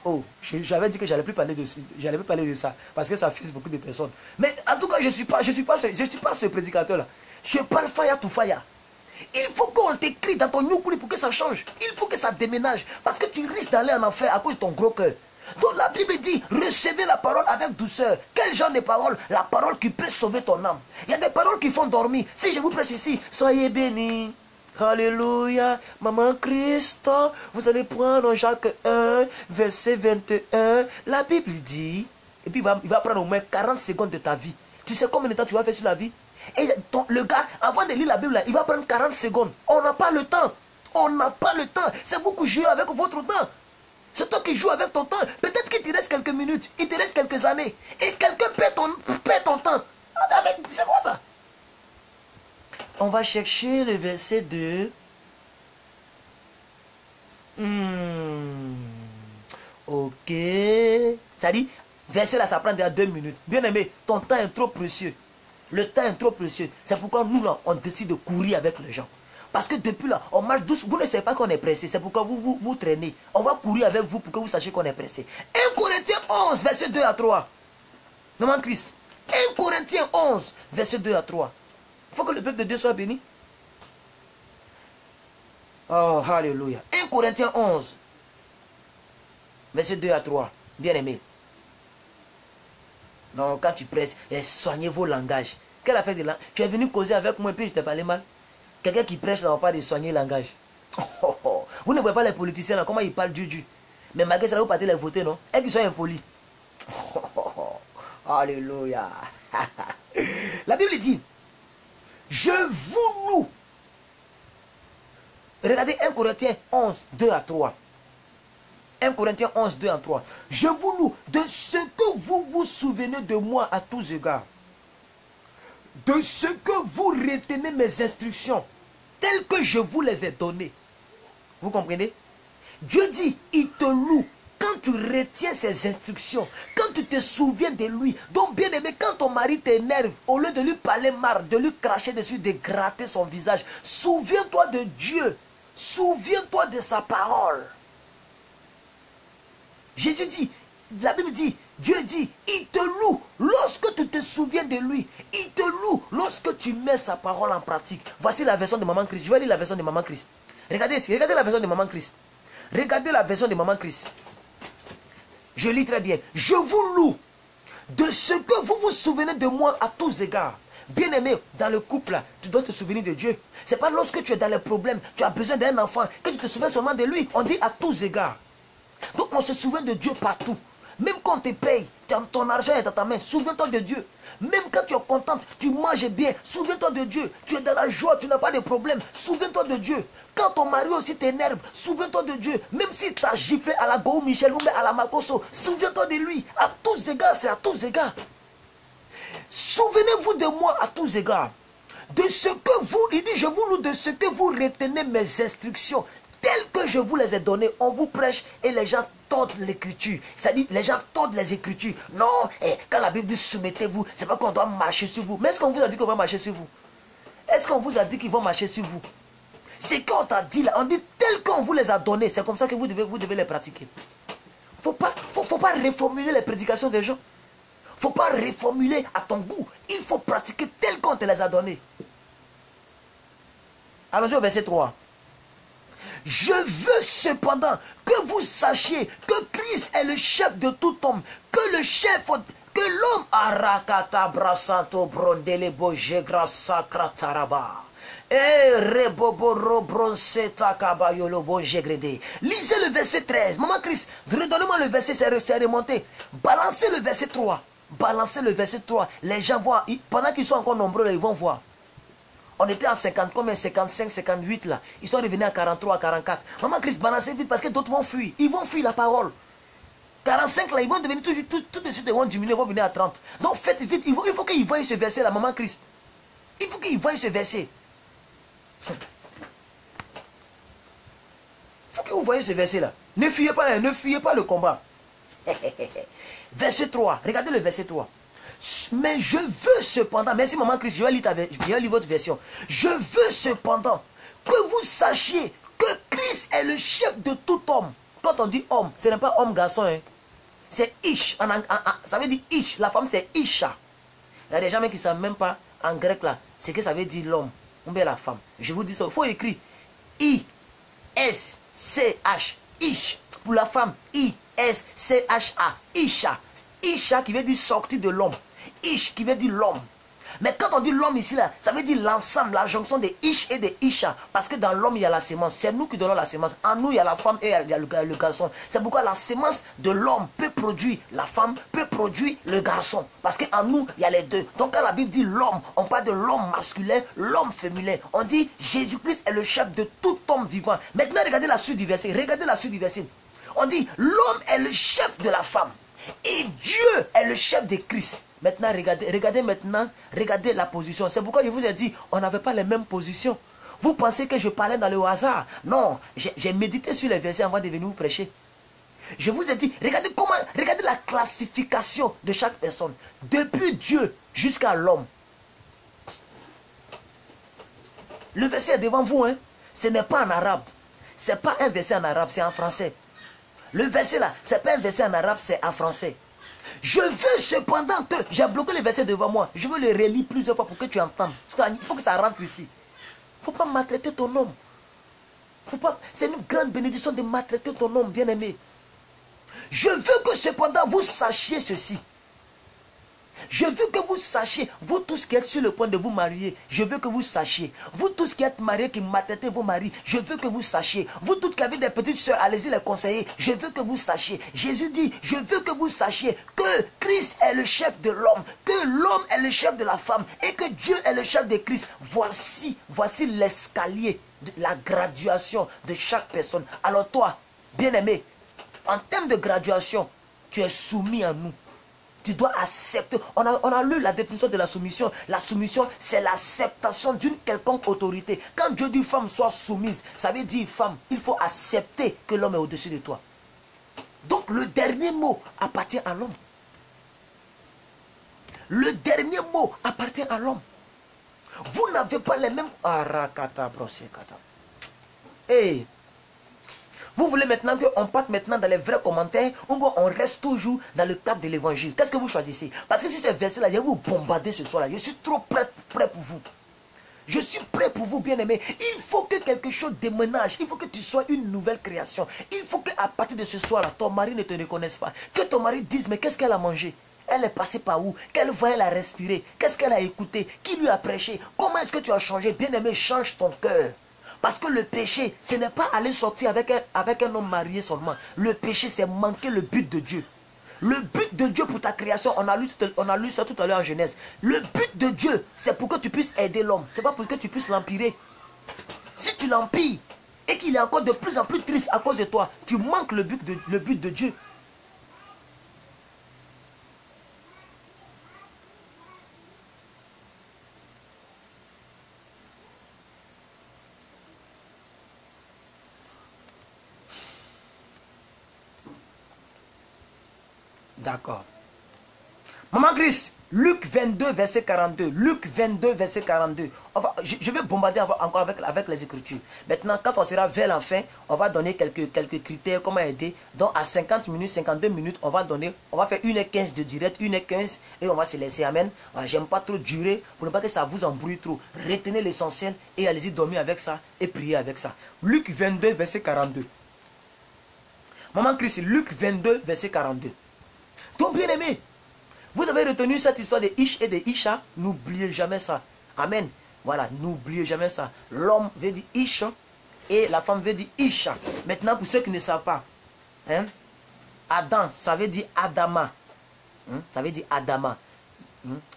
Oh, j'avais dit que je n'allais plus parler de ça. Parce que ça fuse beaucoup de personnes. Mais en tout cas, je ne suis pas ce prédicateur-là. Je parle fire to fire. Il faut qu'on t'écrit dans ton new pour que ça change. Il faut que ça déménage. Parce que tu risques d'aller en enfer à cause de ton gros cœur. Donc la Bible dit, recevez la parole avec douceur. Quel genre de parole? La parole qui peut sauver ton âme. Il y a des paroles qui font dormir. Si je vous prêche ici, soyez bénis. Alléluia. Maman Christ, vous allez prendre Jacques 1, verset 21. La Bible dit, et puis il va prendre au moins 40 secondes de ta vie. Tu sais combien de temps tu vas faire sur la vie? Et le gars, avant de lire la Bible, il va prendre 40 secondes. On n'a pas le temps. On n'a pas le temps. C'est vous qui jouez avec votre temps. C'est toi qui joues avec ton temps. Peut-être qu'il te reste quelques minutes. Il te reste quelques années. Et quelqu'un perd ton temps. C'est quoi ça? On va chercher le verset 2. Ok. Ça dit, verset là, ça prend déjà 2 minutes. Bien aimé, ton temps est trop précieux. Le temps est trop précieux. C'est pourquoi nous, là, on décide de courir avec les gens. Parce que depuis là, on marche douce. Vous ne savez pas qu'on est pressé. C'est pourquoi vous traînez. On va courir avec vous pour que vous sachiez qu'on est pressé. 1 Corinthiens 11, verset 2 à 3. Maman Christ. 1 Corinthiens 11, verset 2 à 3. Il faut que le peuple de Dieu soit béni. Oh, alléluia. 1 Corinthiens 11, verset 2 à 3. Bien aimé. Non, quand tu presses, soignez vos langages. Quelle affaire de langage? Tu es venu causer avec moi et puis je t'ai parlé mal. Quelqu'un qui prêche n'a pas de soigner le langage. Vous ne voyez pas les politiciens là, comment ils parlent du. Mais malgré ça, vous partez les voter, non? Et qu'ils sont impolis. Alléluia. La Bible dit, je vous loue. Regardez 1 Corinthiens 11, 2 à 3. 1 Corinthiens 11, 2 à 3. Je vous loue de ce que vous vous souvenez de moi à tous égards. De ce que vous retenez mes instructions, telles que je vous les ai données. Vous comprenez? Dieu dit, il te loue quand tu retiens ses instructions, quand tu te souviens de lui. Donc bien aimé, quand ton mari t'énerve, au lieu de lui parler marre, de lui cracher dessus, de gratter son visage, souviens-toi de Dieu. Souviens-toi de sa parole. Jésus dit, la Bible dit, Dieu dit, il te loue lorsque tu te souviens de lui. Il te loue lorsque tu mets sa parole en pratique. Voici la version de Maman Christ. Je vais lire la version de Maman Christ. Regardez la version de Maman Christ. Regardez la version de Maman Christ. Je lis très bien. Je vous loue de ce que vous vous souvenez de moi à tous égards. Bien aimé, dans le couple, là, tu dois te souvenir de Dieu. Ce n'est pas lorsque tu es dans les problèmes, tu as besoin d'un enfant, que tu te souviens seulement de lui. On dit à tous égards. Donc on se souvient de Dieu partout. Même quand on te paye, ton argent est dans ta main, souviens-toi de Dieu. Même quand tu es contente, tu manges bien, souviens-toi de Dieu. Tu es dans la joie, tu n'as pas de problème, souviens-toi de Dieu. Quand ton mari aussi t'énerve, souviens-toi de Dieu. Même si tu as giflé à la Go Michel ou à la Makoso, souviens-toi de lui. À tous égards, c'est à tous égards. Souvenez-vous de moi à tous égards. De ce que vous, il dit, je vous loue de ce que vous retenez mes instructions. Telles que je vous les ai données, on vous prêche et les gens tordent l'écriture. C'est-à-dire, les gens tordent les écritures. Non, quand la Bible dit soumettez-vous, c'est pas qu'on doit marcher sur vous. Mais est-ce qu'on vous a dit qu'on va marcher sur vous? Est-ce qu'on vous a dit qu'ils vont marcher sur vous? C'est qu'on t'a dit là, on dit tel qu'on vous les a donnés, c'est comme ça que vous devez les pratiquer. Faut pas reformuler les prédications des gens. Faut pas reformuler à ton goût. Il faut pratiquer tel qu'on te les a donnés. Allons-y au verset 3. Je veux cependant que vous sachiez que Christ est le chef de tout homme, que l'homme arakata brasanto brondele boje grasa krataraba. Lisez le verset 13. Maman Christ, redonnez-moi le verset, c'est remonté. Balancez le verset 3. Balancez le verset 3. Les gens voient, pendant qu'ils sont encore nombreux, ils vont voir. On était en 50, combien 55, 58 là. Ils sont revenus à 43, à 44. Maman Christ, balancez vite parce que d'autres vont fuir. Ils vont fuir la parole. 45 là, ils vont devenir tout de suite, ils vont diminuer, ils vont venir à 30. Donc faites vite, il faut qu'ils voient ce verset là, Maman Christ. Il faut qu'ils voient ce verset. Il faut que vous voyez ce verset là. Ne fuyez pas le combat. Verset 3, regardez le verset 3. Mais je veux cependant, merci maman Christ, je vais lire votre version. Je veux cependant que vous sachiez que Christ est le chef de tout homme. Quand on dit homme, ce n'est pas homme garçon, hein. C'est Ish. Ça veut dire Ish. La femme, c'est Isha. Il y a des gens qui ne savent même pas en grec là ce que ça veut dire l'homme ou bien la femme. Je vous dis ça. Il faut écrire I-S-C-H. Ish. Pour la femme, I-S-C-H-A. Isha. Isha qui veut dire sortir de l'homme. Ish qui veut dire l'homme. Mais quand on dit l'homme ici, là, ça veut dire l'ensemble, la jonction de Ish et de Isha. Parce que dans l'homme, il y a la sémence. C'est nous qui donnons la sémence. En nous, il y a la femme et il y a le garçon. C'est pourquoi la sémence de l'homme peut produire la femme, peut produire le garçon. Parce qu'en nous, il y a les deux. Donc quand la Bible dit l'homme, on parle de l'homme masculin, l'homme féminin. On dit Jésus-Christ est le chef de tout homme vivant. Maintenant, regardez la suite du verset. Regardez la suite du verset. On dit l'homme est le chef de la femme. Et Dieu est le chef de Christ. Maintenant, regardez la position. C'est pourquoi je vous ai dit, on n'avait pas les mêmes positions. Vous pensez que je parlais dans le hasard? Non, j'ai médité sur les versets avant de venir vous prêcher. Je vous ai dit, regardez la classification de chaque personne. Depuis Dieu jusqu'à l'homme. Le verset est devant vous, hein. Ce n'est pas en arabe. Ce n'est pas un verset en arabe, c'est en français. Le verset là, ce n'est pas un verset en arabe, c'est en français. Je veux cependant que... J'ai bloqué le verset devant moi. Je veux le relire plusieurs fois pour que tu entendes. Il faut que ça rentre ici. Il ne faut pas maltraiter ton homme. C'est une grande bénédiction de maltraiter ton homme, bien-aimé. Je veux que cependant vous sachiez ceci. Je veux que vous sachiez, vous tous qui êtes sur le point de vous marier, je veux que vous sachiez. Vous tous qui êtes mariés, qui maltraitez vos maris, je veux que vous sachiez. Vous tous qui avez des petites soeurs, allez-y les conseiller, je veux que vous sachiez. Jésus dit, je veux que vous sachiez que Christ est le chef de l'homme, que l'homme est le chef de la femme et que Dieu est le chef de Christ. Voici l'escalier, la graduation de chaque personne. Alors toi, bien-aimé, en termes de graduation, tu es soumis à nous. Tu dois accepter. On a lu la définition de la soumission. La soumission, c'est l'acceptation d'une quelconque autorité. Quand Dieu dit femme, sois soumise, ça veut dire femme, il faut accepter que l'homme est au-dessus de toi. Donc le dernier mot appartient à l'homme. Le dernier mot appartient à l'homme. Vous n'avez pas les mêmes... Hey. Vous voulez maintenant qu'on parte maintenant dans les vrais commentaires ou on reste toujours dans le cadre de l'évangile? Qu'est-ce que vous choisissez? Parce que si ces versets-là, je vais vous bombarder ce soir-là. Je suis trop prêt pour vous. Je suis prêt pour vous, bien-aimés. Il faut que quelque chose déménage. Il faut que tu sois une nouvelle création. Il faut qu'à partir de ce soir-là, ton mari ne te reconnaisse pas. Que ton mari dise, mais qu'est-ce qu'elle a mangé? Elle est passée par où? Quelle voix elle a respiré? Qu'est-ce qu'elle a écouté? Qui lui a prêché? Comment est-ce que tu as changé? Bien-aimé, change ton cœur. Parce que le péché, ce n'est pas aller sortir avec un homme marié seulement. Le péché, c'est manquer le but de Dieu. Le but de Dieu pour ta création, on a lu ça tout à l'heure en Genèse. Le but de Dieu, c'est pour que tu puisses aider l'homme. Ce n'est pas pour que tu puisses l'empirer. Si tu l'empires et qu'il est encore de plus en plus triste à cause de toi, tu manques le but de Dieu. D'accord. Maman Chris, Luc 22, verset 42. Luc 22, verset 42. Je vais bombarder encore avec les Écritures. Maintenant, quand on sera vers la fin, on va donner quelques critères, comment aider. Donc, à 50 minutes, 52 minutes, on va faire 1h15 de direct, 1h15, et on va se laisser. Amen. J'aime pas trop durer, pour ne pas que ça vous embrouille trop. Retenez l'essentiel, et allez-y dormir avec ça, et prier avec ça. Luc 22, verset 42. Maman Chris, Luc 22, verset 42. Donc, bien aimé, vous avez retenu cette histoire de Ish et de Isha. N'oubliez jamais ça. Amen. Voilà, n'oubliez jamais ça. L'homme veut dire Ish et la femme veut dire Isha. Maintenant, pour ceux qui ne savent pas, hein, Adam, ça veut dire Adama. Ça veut dire Adama.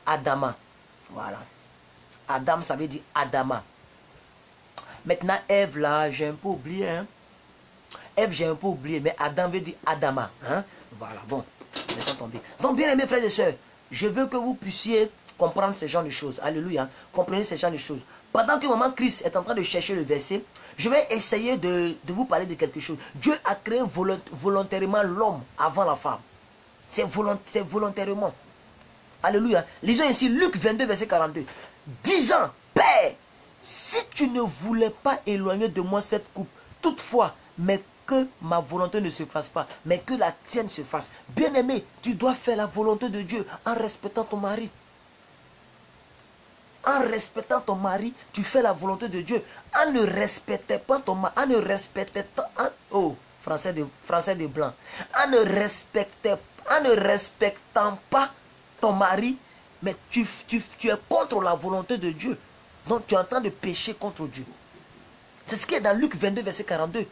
Adama. Voilà. Adam, ça veut dire Adama. Maintenant, Ève, là, j'ai un peu oublié. Hein. Ève, j'ai un peu oublié, mais Adam veut dire Adama. Hein. Voilà, bon. Laissons tomber. Donc, bien aimés frères et sœurs, je veux que vous puissiez comprendre ce genre de choses. Alléluia. Comprenez ce genre de choses. Pendant que maman Christ est en train de chercher le verset, je vais essayer de vous parler de quelque chose. Dieu a créé volontairement l'homme avant la femme. C'est volontairement. Alléluia. Lisons ici Luc 22, verset 42. Disant, Père, si tu ne voulais pas éloigner de moi cette coupe, toutefois, mais que ma volonté ne se fasse pas, mais que la tienne se fasse. Bien-aimé, tu dois faire la volonté de Dieu en respectant ton mari. En respectant ton mari, tu fais la volonté de Dieu. En ne respectant pas ton mari, en ne respectant... oh, français de blanc. En ne respectant pas ton mari, mais tu es contre la volonté de Dieu. Donc tu es en train de pécher contre Dieu. C'est ce qui est dans Luc 22, verset 42.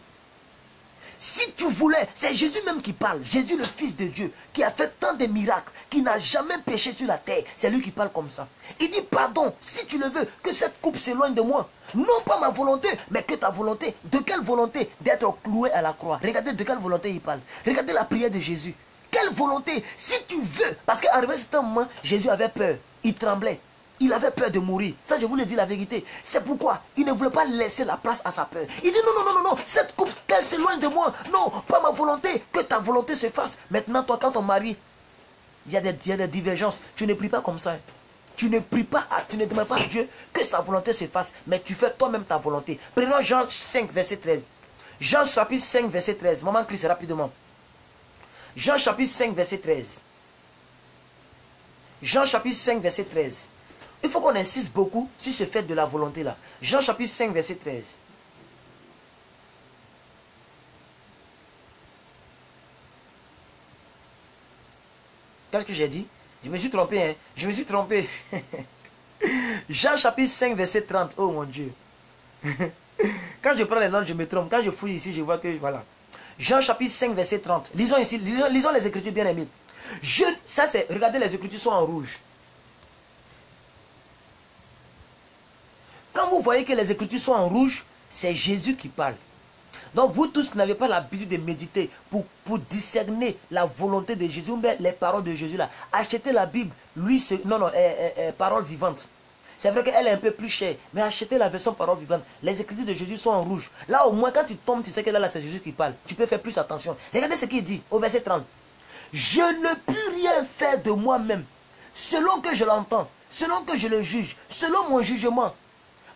Si tu voulais, c'est Jésus même qui parle. Jésus le Fils de Dieu, qui a fait tant de miracles, qui n'a jamais péché sur la terre. C'est lui qui parle comme ça. Il dit, pardon, si tu le veux, que cette coupe s'éloigne de moi. Non pas ma volonté, mais que ta volonté. De quelle volonté? D'être cloué à la croix. Regardez de quelle volonté il parle. Regardez la prière de Jésus. Quelle volonté? Si tu veux. Parce qu'arrivé à ce moment, Jésus avait peur. Il tremblait. Il avait peur de mourir. Ça, je vous le dis la vérité. C'est pourquoi il ne voulait pas laisser la place à sa peur. Il dit non, non, non, non, non. Cette coupe, qu'elle s'éloigne de moi. Non, pas ma volonté. Que ta volonté se fasse. Maintenant, toi, quand ton mari, il y a des divergences. Tu ne pries pas comme ça. Tu ne pries pas, tu ne demandes pas à Dieu que sa volonté se fasse. Mais tu fais toi-même ta volonté. Prenons Jean 5, verset 13. Jean chapitre 5, verset 13. Maman Christ, rapidement. Jean chapitre 5, verset 13. Jean chapitre 5, verset 13. Il faut qu'on insiste beaucoup sur ce fait de la volonté là. Jean chapitre 5, verset 13. Qu'est-ce que j'ai dit? Je me suis trompé, hein? Je me suis trompé. Jean chapitre 5, verset 30. Oh mon Dieu. Quand je prends les notes, je me trompe. Quand je fouille ici, je vois que voilà. Jean chapitre 5, verset 30. Lisons ici, lisons les Écritures bien aimées. Ça c'est, regardez, les Écritures sont en rouge. Quand vous voyez que les Écritures sont en rouge, c'est Jésus qui parle. Donc vous tous qui n'avez pas l'habitude de méditer pour discerner la volonté de Jésus, mais les paroles de Jésus là, achetez la Bible, lui c'est, parole vivante. C'est vrai qu'elle est un peu plus chère, mais achetez la version parole vivante. Les Écritures de Jésus sont en rouge. Là au moins quand tu tombes, tu sais que là c'est Jésus qui parle. Tu peux faire plus attention. Regardez ce qu'il dit au verset 30. Je ne puis rien faire de moi-même, selon que je l'entends, selon que je le juge, selon mon jugement.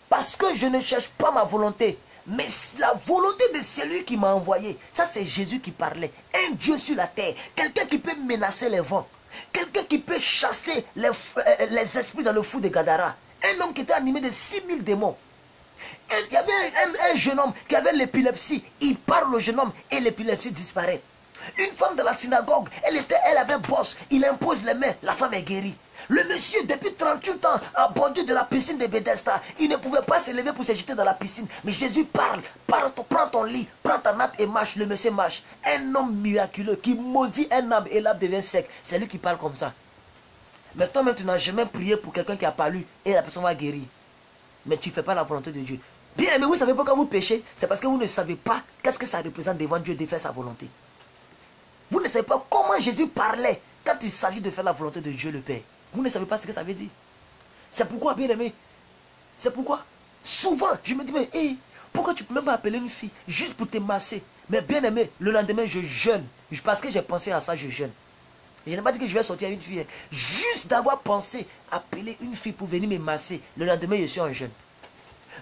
Parce que je ne cherche pas ma volonté, mais la volonté de celui qui m'a envoyé. Ça, c'est Jésus qui parlait. Un Dieu sur la terre. Quelqu'un qui peut menacer les vents. Quelqu'un qui peut chasser les esprits dans le fou de Gadara. Un homme qui était animé de 6000 démons. Il y avait un jeune homme qui avait l'épilepsie. Il parle au jeune homme et l'épilepsie disparaît. Une femme de la synagogue, elle avait bosse. Il impose les mains. La femme est guérie. Le monsieur, depuis 38 ans, a bordé de la piscine de Bethesda. Il ne pouvait pas se lever pour se jeter dans la piscine. Mais Jésus parle. Prends ton lit, prends ta nappe et marche. Le monsieur marche. Un homme miraculeux qui maudit un arbre et l'arbre devient sec. C'est lui qui parle comme ça. Mais toi-même, tu n'as jamais prié pour quelqu'un qui a parlé et la personne va guérir. Mais tu ne fais pas la volonté de Dieu. Bien aimé, vous savez pourquoi vous péchez? C'est parce que vous ne savez pas qu'est-ce que ça représente devant Dieu de faire sa volonté. Vous ne savez pas comment Jésus parlait quand il s'agit de faire la volonté de Dieu le Père. Vous ne savez pas ce que ça veut dire. C'est pourquoi, bien aimé, c'est pourquoi, souvent, je me dis, mais hey, pourquoi tu ne peux même pas appeler une fille juste pour te masser? Mais bien aimé, le lendemain, je jeûne. Parce que j'ai pensé à ça, je jeûne. Je n'ai pas dit que je vais sortir à une fille. Juste d'avoir pensé appeler une fille pour venir me masser, le lendemain, je suis en jeûne.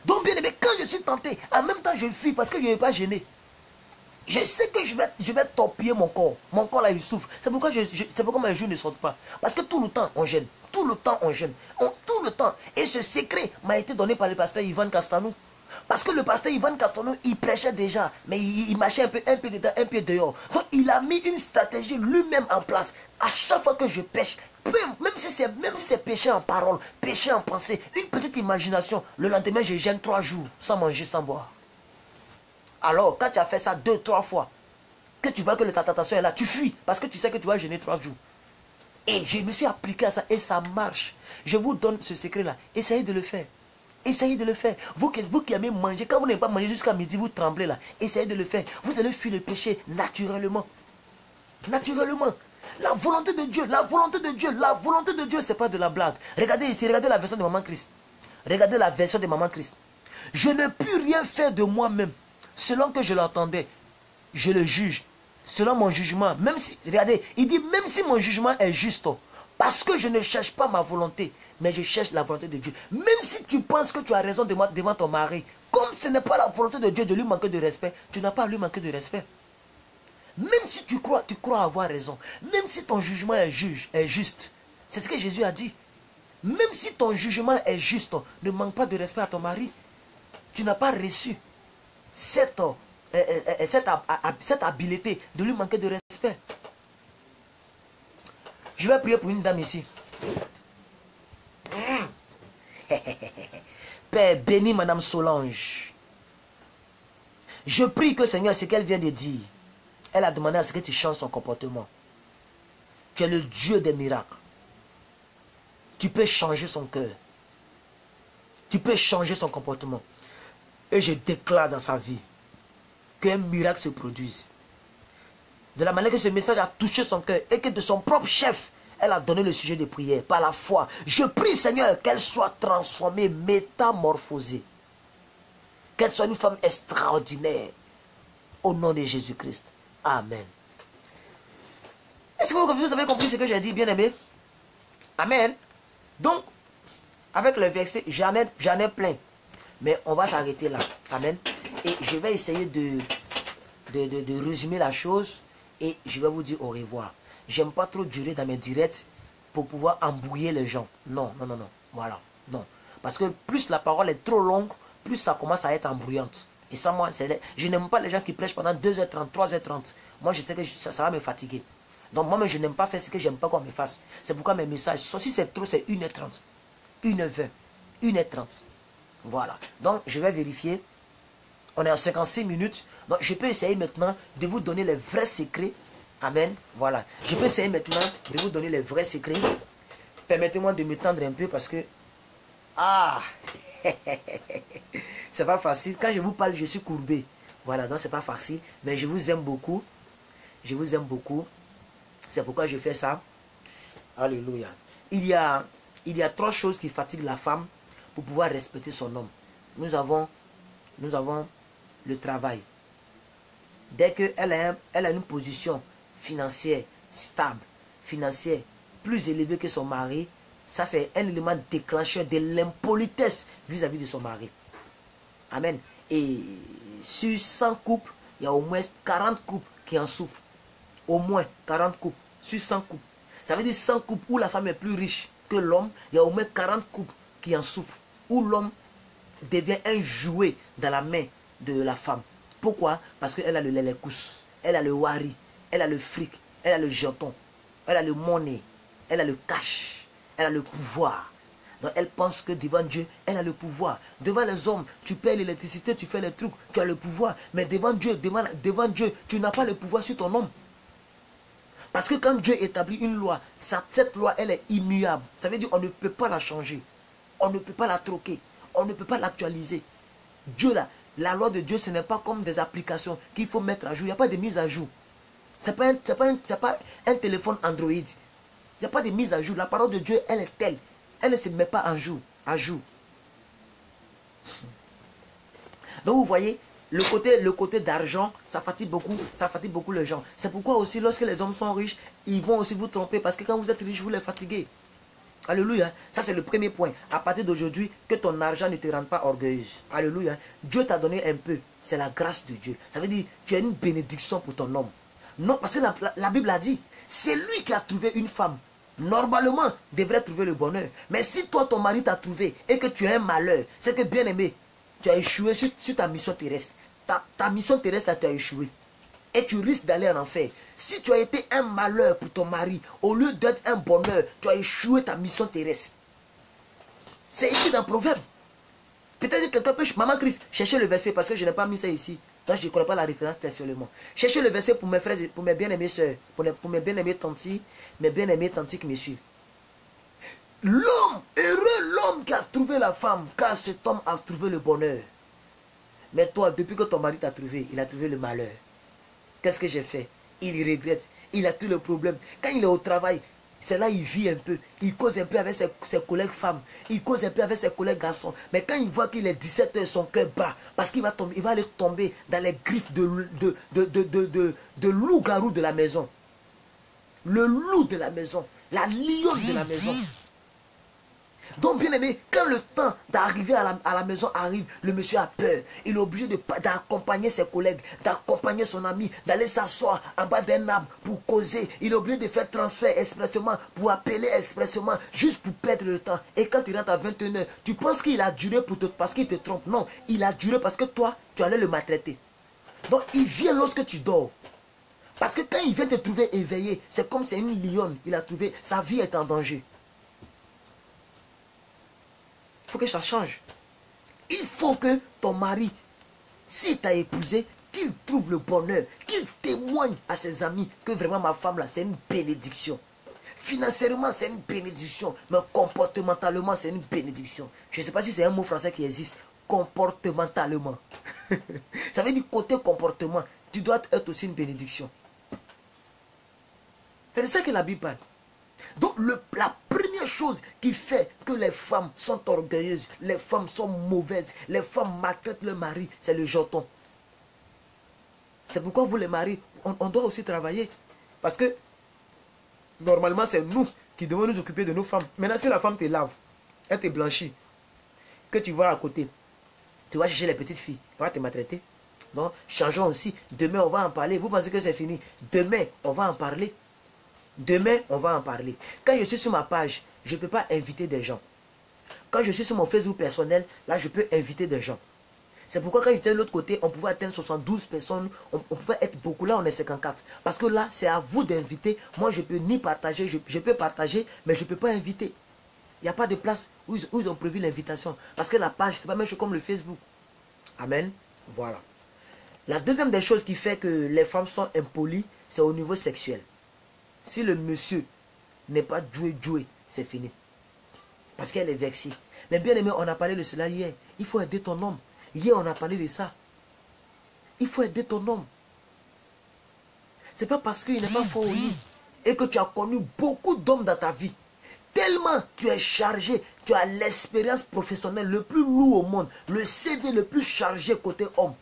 Donc, bien aimé, quand je suis tenté, en même temps, je fuis parce que je ne vais pas gêner. Je sais que je vais torpiller mon corps. Mon corps là, il souffre. C'est pourquoi mes jours ne sortent pas. Parce que tout le temps, on gêne. Tout le temps, on gêne. Tout le temps. Et ce secret m'a été donné par le pasteur Ivan Castanou. Parce que le pasteur Ivan Castanou, il prêchait déjà. Mais il marchait un peu dedans, un peu dehors. Donc, il a mis une stratégie lui-même en place. À chaque fois que je pêche, même si c'est péché en parole, péché en pensée, une petite imagination, le lendemain, je gêne 3 jours sans manger, sans boire. Alors, quand tu as fait ça 2-3 fois, que tu vois que ta tentation est là, tu fuis parce que tu sais que tu vas gêner 3 jours. Et je me suis appliqué à ça et ça marche. Je vous donne ce secret-là. Essayez de le faire. Essayez de le faire. Vous qui aimez manger, quand vous n'aimez pas manger jusqu'à midi, vous tremblez là. Essayez de le faire. Vous allez fuir le péché naturellement. Naturellement. La volonté de Dieu, la volonté de Dieu, la volonté de Dieu, ce n'est pas de la blague. Regardez ici, regardez la version de Maman Christ. Regardez la version de Maman Christ. Je ne puis rien faire de moi-même. Selon que je l'entendais, je le juge. Selon mon jugement, même si, regardez, il dit même si mon jugement est juste, Parce que je ne cherche pas ma volonté, mais je cherche la volonté de Dieu. Même si tu penses que tu as raison devant ton mari, comme ce n'est pas la volonté de Dieu de lui manquer de respect, tu n'as pas à lui manquer de respect. Même si tu crois avoir raison, même si ton jugement est juste, c'est ce que Jésus a dit. Même si ton jugement est juste, ne manque pas de respect à ton mari. Tu n'as pas reçu cette habileté de lui manquer de respect. Je vais prier pour une dame ici. Père, bénis Madame Solange. Je prie que Seigneur, ce qu'elle vient de dire, elle a demandé à ce que tu changes son comportement. Tu es le Dieu des miracles. Tu peux changer son cœur. Tu peux changer son comportement. Et je déclare dans sa vie qu'un miracle se produise. De la manière que ce message a touché son cœur et que de son propre chef, elle a donné le sujet de prière par la foi. Je prie, Seigneur, qu'elle soit transformée, métamorphosée. Qu'elle soit une femme extraordinaire. Au nom de Jésus-Christ. Amen. Est-ce que vous avez compris ce que j'ai dit, bien-aimé? Amen. Donc, avec le verset, j'en ai plein. Mais on va s'arrêter là. Amen. Et je vais essayer de résumer la chose. Et je vais vous dire au revoir. J'aime pas trop durer dans mes directs pour pouvoir embrouiller les gens. Non, non, non, non. Voilà. Non. Parce que plus la parole est trop longue, plus ça commence à être embrouillante. Et ça, moi, je n'aime pas les gens qui prêchent pendant 2h30, 3h30. Moi, je sais que ça va me fatiguer. Donc, moi-même, je n'aime pas faire ce que j'aime pas qu'on me fasse. C'est pourquoi mes messages, si c'est trop, c'est 1h30, 1h20, 1h30. Voilà. Donc, je vais vérifier. On est à 56 minutes. Donc, je peux essayer maintenant de vous donner les vrais secrets. Amen. Voilà. Je peux essayer maintenant de vous donner les vrais secrets. Permettez-moi de m'étendre un peu parce que... Ah c'est pas facile. Quand je vous parle, je suis courbé. Voilà, donc c'est pas facile. Mais je vous aime beaucoup. Je vous aime beaucoup. C'est pourquoi je fais ça. Alléluia. Il y a 3 choses qui fatiguent la femme pour pouvoir respecter son homme. Nous avons le travail. Dès qu'elle a une position financière stable, financière plus élevée que son mari, ça c'est un élément déclencheur de l'impolitesse vis-à-vis de son mari. Amen. Et sur 100 couples, il y a au moins 40 couples qui en souffrent. Au moins 40 couples sur 100 couples. Ça veut dire 100 couples où la femme est plus riche que l'homme, il y a au moins 40 couples qui en souffrent. Où l'homme devient un jouet dans la main de la femme. Pourquoi? Parce qu'elle a le lélé-cousse, elle a le wari, elle a le fric, elle a le jeton, elle a le monnaie, elle a le cash, elle a le pouvoir. Donc elle pense que devant Dieu, elle a le pouvoir. Devant les hommes, tu payes l'électricité, tu fais les trucs, tu as le pouvoir. Mais devant Dieu, tu n'as pas le pouvoir sur ton homme. Parce que quand Dieu établit une loi, cette loi, elle est immuable. Ça veut dire qu'on ne peut pas la changer. On ne peut pas la troquer. On ne peut pas l'actualiser. Dieu, là, la loi de Dieu, ce n'est pas comme des applications qu'il faut mettre à jour. Il n'y a pas de mise à jour. Ce n'est pas un téléphone Android. Il n'y a pas de mise à jour. La parole de Dieu, elle est telle. Elle ne se met pas à jour. Donc vous voyez, le côté d'argent, ça fatigue beaucoup les gens. C'est pourquoi aussi, lorsque les hommes sont riches, ils vont aussi vous tromper. Parce que quand vous êtes riche, vous les fatiguez. Alléluia. Ça, c'est le premier point. À partir d'aujourd'hui, que ton argent ne te rende pas orgueilleuse. Alléluia. Dieu t'a donné un peu. C'est la grâce de Dieu. Ça veut dire, tu as une bénédiction pour ton homme. Non, parce que la Bible a dit, c'est lui qui a trouvé une femme. Normalement, devrait trouver le bonheur. Mais si toi, ton mari t'a trouvé et que tu as un malheur, c'est que bien aimé, tu as échoué sur ta mission terrestre. Ta mission terrestre, là, tu as échoué. Et tu risques d'aller en enfer. Si tu as été un malheur pour ton mari, au lieu d'être un bonheur, tu as échoué ta mission terrestre. C'est écrit dans Proverbe. Peut-être que quelqu'un peut... Maman Christ, cherchez le verset parce que je n'ai pas mis ça ici. Donc je ne connais pas la référence textuellement. Cherchez le verset pour mes frères, pour mes bien-aimés soeurs, pour mes bien-aimés tantis, mes bien-aimés tantis qui me suivent. L'homme, heureux l'homme qui a trouvé la femme, car cet homme a trouvé le bonheur. Mais toi, depuis que ton mari t'a trouvé, il a trouvé le malheur. Qu'est-ce que j'ai fait? Il regrette, il a tous les problèmes. Quand il est au travail, c'est là il vit un peu. Il cause un peu avec ses collègues femmes. Il cause un peu avec ses collègues garçons. Mais quand il voit qu'il est 17 h, son cœur bat. Parce qu'il va aller tomber dans les griffes de loup-garou de la maison. Le loup de la maison. La lionne de la maison. Donc, bien aimé, quand le temps d'arriver à la maison arrive, le monsieur a peur. Il est obligé d'accompagner ses collègues, d'accompagner son ami, d'aller s'asseoir en bas d'un arbre pour causer. Il est obligé de faire transfert expressement, pour appeler expressement, juste pour perdre le temps. Et quand il rentre à 21h, tu penses qu'il a duré parce qu'il te trompe. Non, il a duré parce que toi, tu allais le maltraiter. Donc, il vient lorsque tu dors. Parce que quand il vient te trouver éveillé, c'est comme c'est une lionne. Il a trouvé, sa vie est en danger. Il faut que ça change. Il faut que ton mari, s'il t'a épousé, qu'il trouve le bonheur, qu'il témoigne à ses amis que vraiment ma femme là, c'est une bénédiction. Financièrement, c'est une bénédiction, mais comportementalement, c'est une bénédiction. Je ne sais pas si c'est un mot français qui existe. Comportementalement. Ça veut dire côté comportement, tu dois être aussi une bénédiction. C'est de ça que la Bible parle. Donc la première chose qui fait que les femmes sont orgueilleuses, les femmes sont mauvaises, les femmes maltraitent leur mari, c'est le jeton. C'est pourquoi vous les maris, on doit aussi travailler. Parce que normalement c'est nous qui devons nous occuper de nos femmes. Maintenant si la femme te lave, elle te blanchit, que tu vas à côté, tu vas chercher les petites filles, elle va te maltraiter. Non, changeons aussi. Demain on va en parler. Vous pensez que c'est fini? Demain on va en parler. Demain, on va en parler. Quand je suis sur ma page, je ne peux pas inviter des gens. Quand je suis sur mon Facebook personnel, là, je peux inviter des gens. C'est pourquoi quand j'étais de l'autre côté, on pouvait atteindre 72 personnes. On pouvait être beaucoup. Là, on est 54. Parce que là, c'est à vous d'inviter. Moi, je ne peux ni partager. Je peux partager, mais je ne peux pas inviter. Il n'y a pas de place où ils ont prévu l'invitation. Parce que la page, ce n'est pas même chose comme le Facebook. Amen. Voilà. La deuxième des choses qui fait que les femmes sont impolies, c'est au niveau sexuel. Si le monsieur n'est pas joué, c'est fini. Parce qu'elle est vexée. Mais bien aimé, on a parlé de cela hier. Il faut aider ton homme. Hier, on a parlé de ça. Il faut aider ton homme. Ce n'est pas parce qu'il n'est pas fort au lit et que tu as connu beaucoup d'hommes dans ta vie. Tellement tu es chargé, tu as l'expérience professionnelle le plus lourd au monde. Le CV le plus chargé côté homme.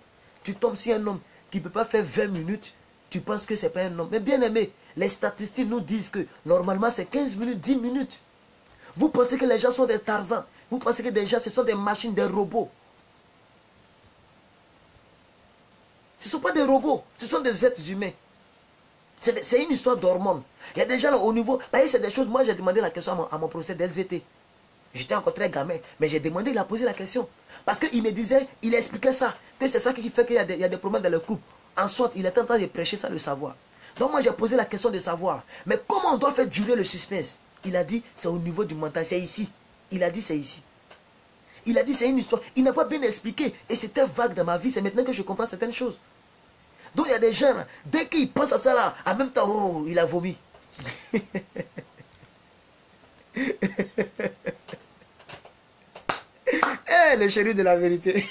Tu tombes sur un homme qui ne peut pas faire 20 minutes. Tu penses que ce n'est pas un homme. Mais bien aimé, les statistiques nous disent que normalement c'est 15 minutes, 10 minutes. Vous pensez que les gens sont des Tarzans. Vous pensez que les gens ce sont des machines, des robots. Ce ne sont pas des robots, ce sont des êtres humains. C'est une histoire d'hormones. Il y a des gens là au niveau... C'est des choses, moi j'ai demandé la question à mon professeur d'SVT. J'étais encore très gamin, mais j'ai demandé, il a posé la question. Parce qu'il me disait, il expliquait ça, que c'est ça qui fait qu'il y a des problèmes dans le couple. En sorte, il est en train de prêcher ça, le savoir. Donc moi, j'ai posé la question de savoir. Mais comment on doit faire durer le suspense? Il a dit, c'est au niveau du mental, c'est ici. Il a dit, c'est ici. Il a dit, c'est une histoire. Il n'a pas bien expliqué. Et c'était vague dans ma vie. C'est maintenant que je comprends certaines choses. Donc il y a des gens, dès qu'ils pensent à ça là, en même temps, oh, il a vomi. Eh, le chéri de la vérité.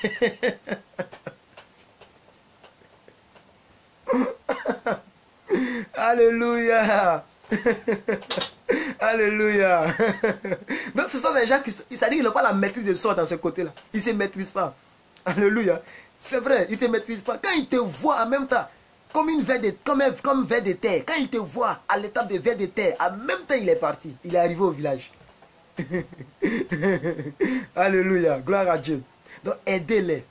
Alléluia. Alléluia. Donc ce sont des gens qui, ça dit qu'ils n'ont pas la maîtrise de soi dans ce côté-là. Ils ne se maîtrisent pas. Alléluia. C'est vrai, ils ne te maîtrisent pas. Quand ils te voient en même temps, comme un verre de terre, quand ils te voient à l'étape de verre de terre, en même temps il est parti. Il est arrivé au village. Alléluia. Gloire à Dieu. Donc aidez-les.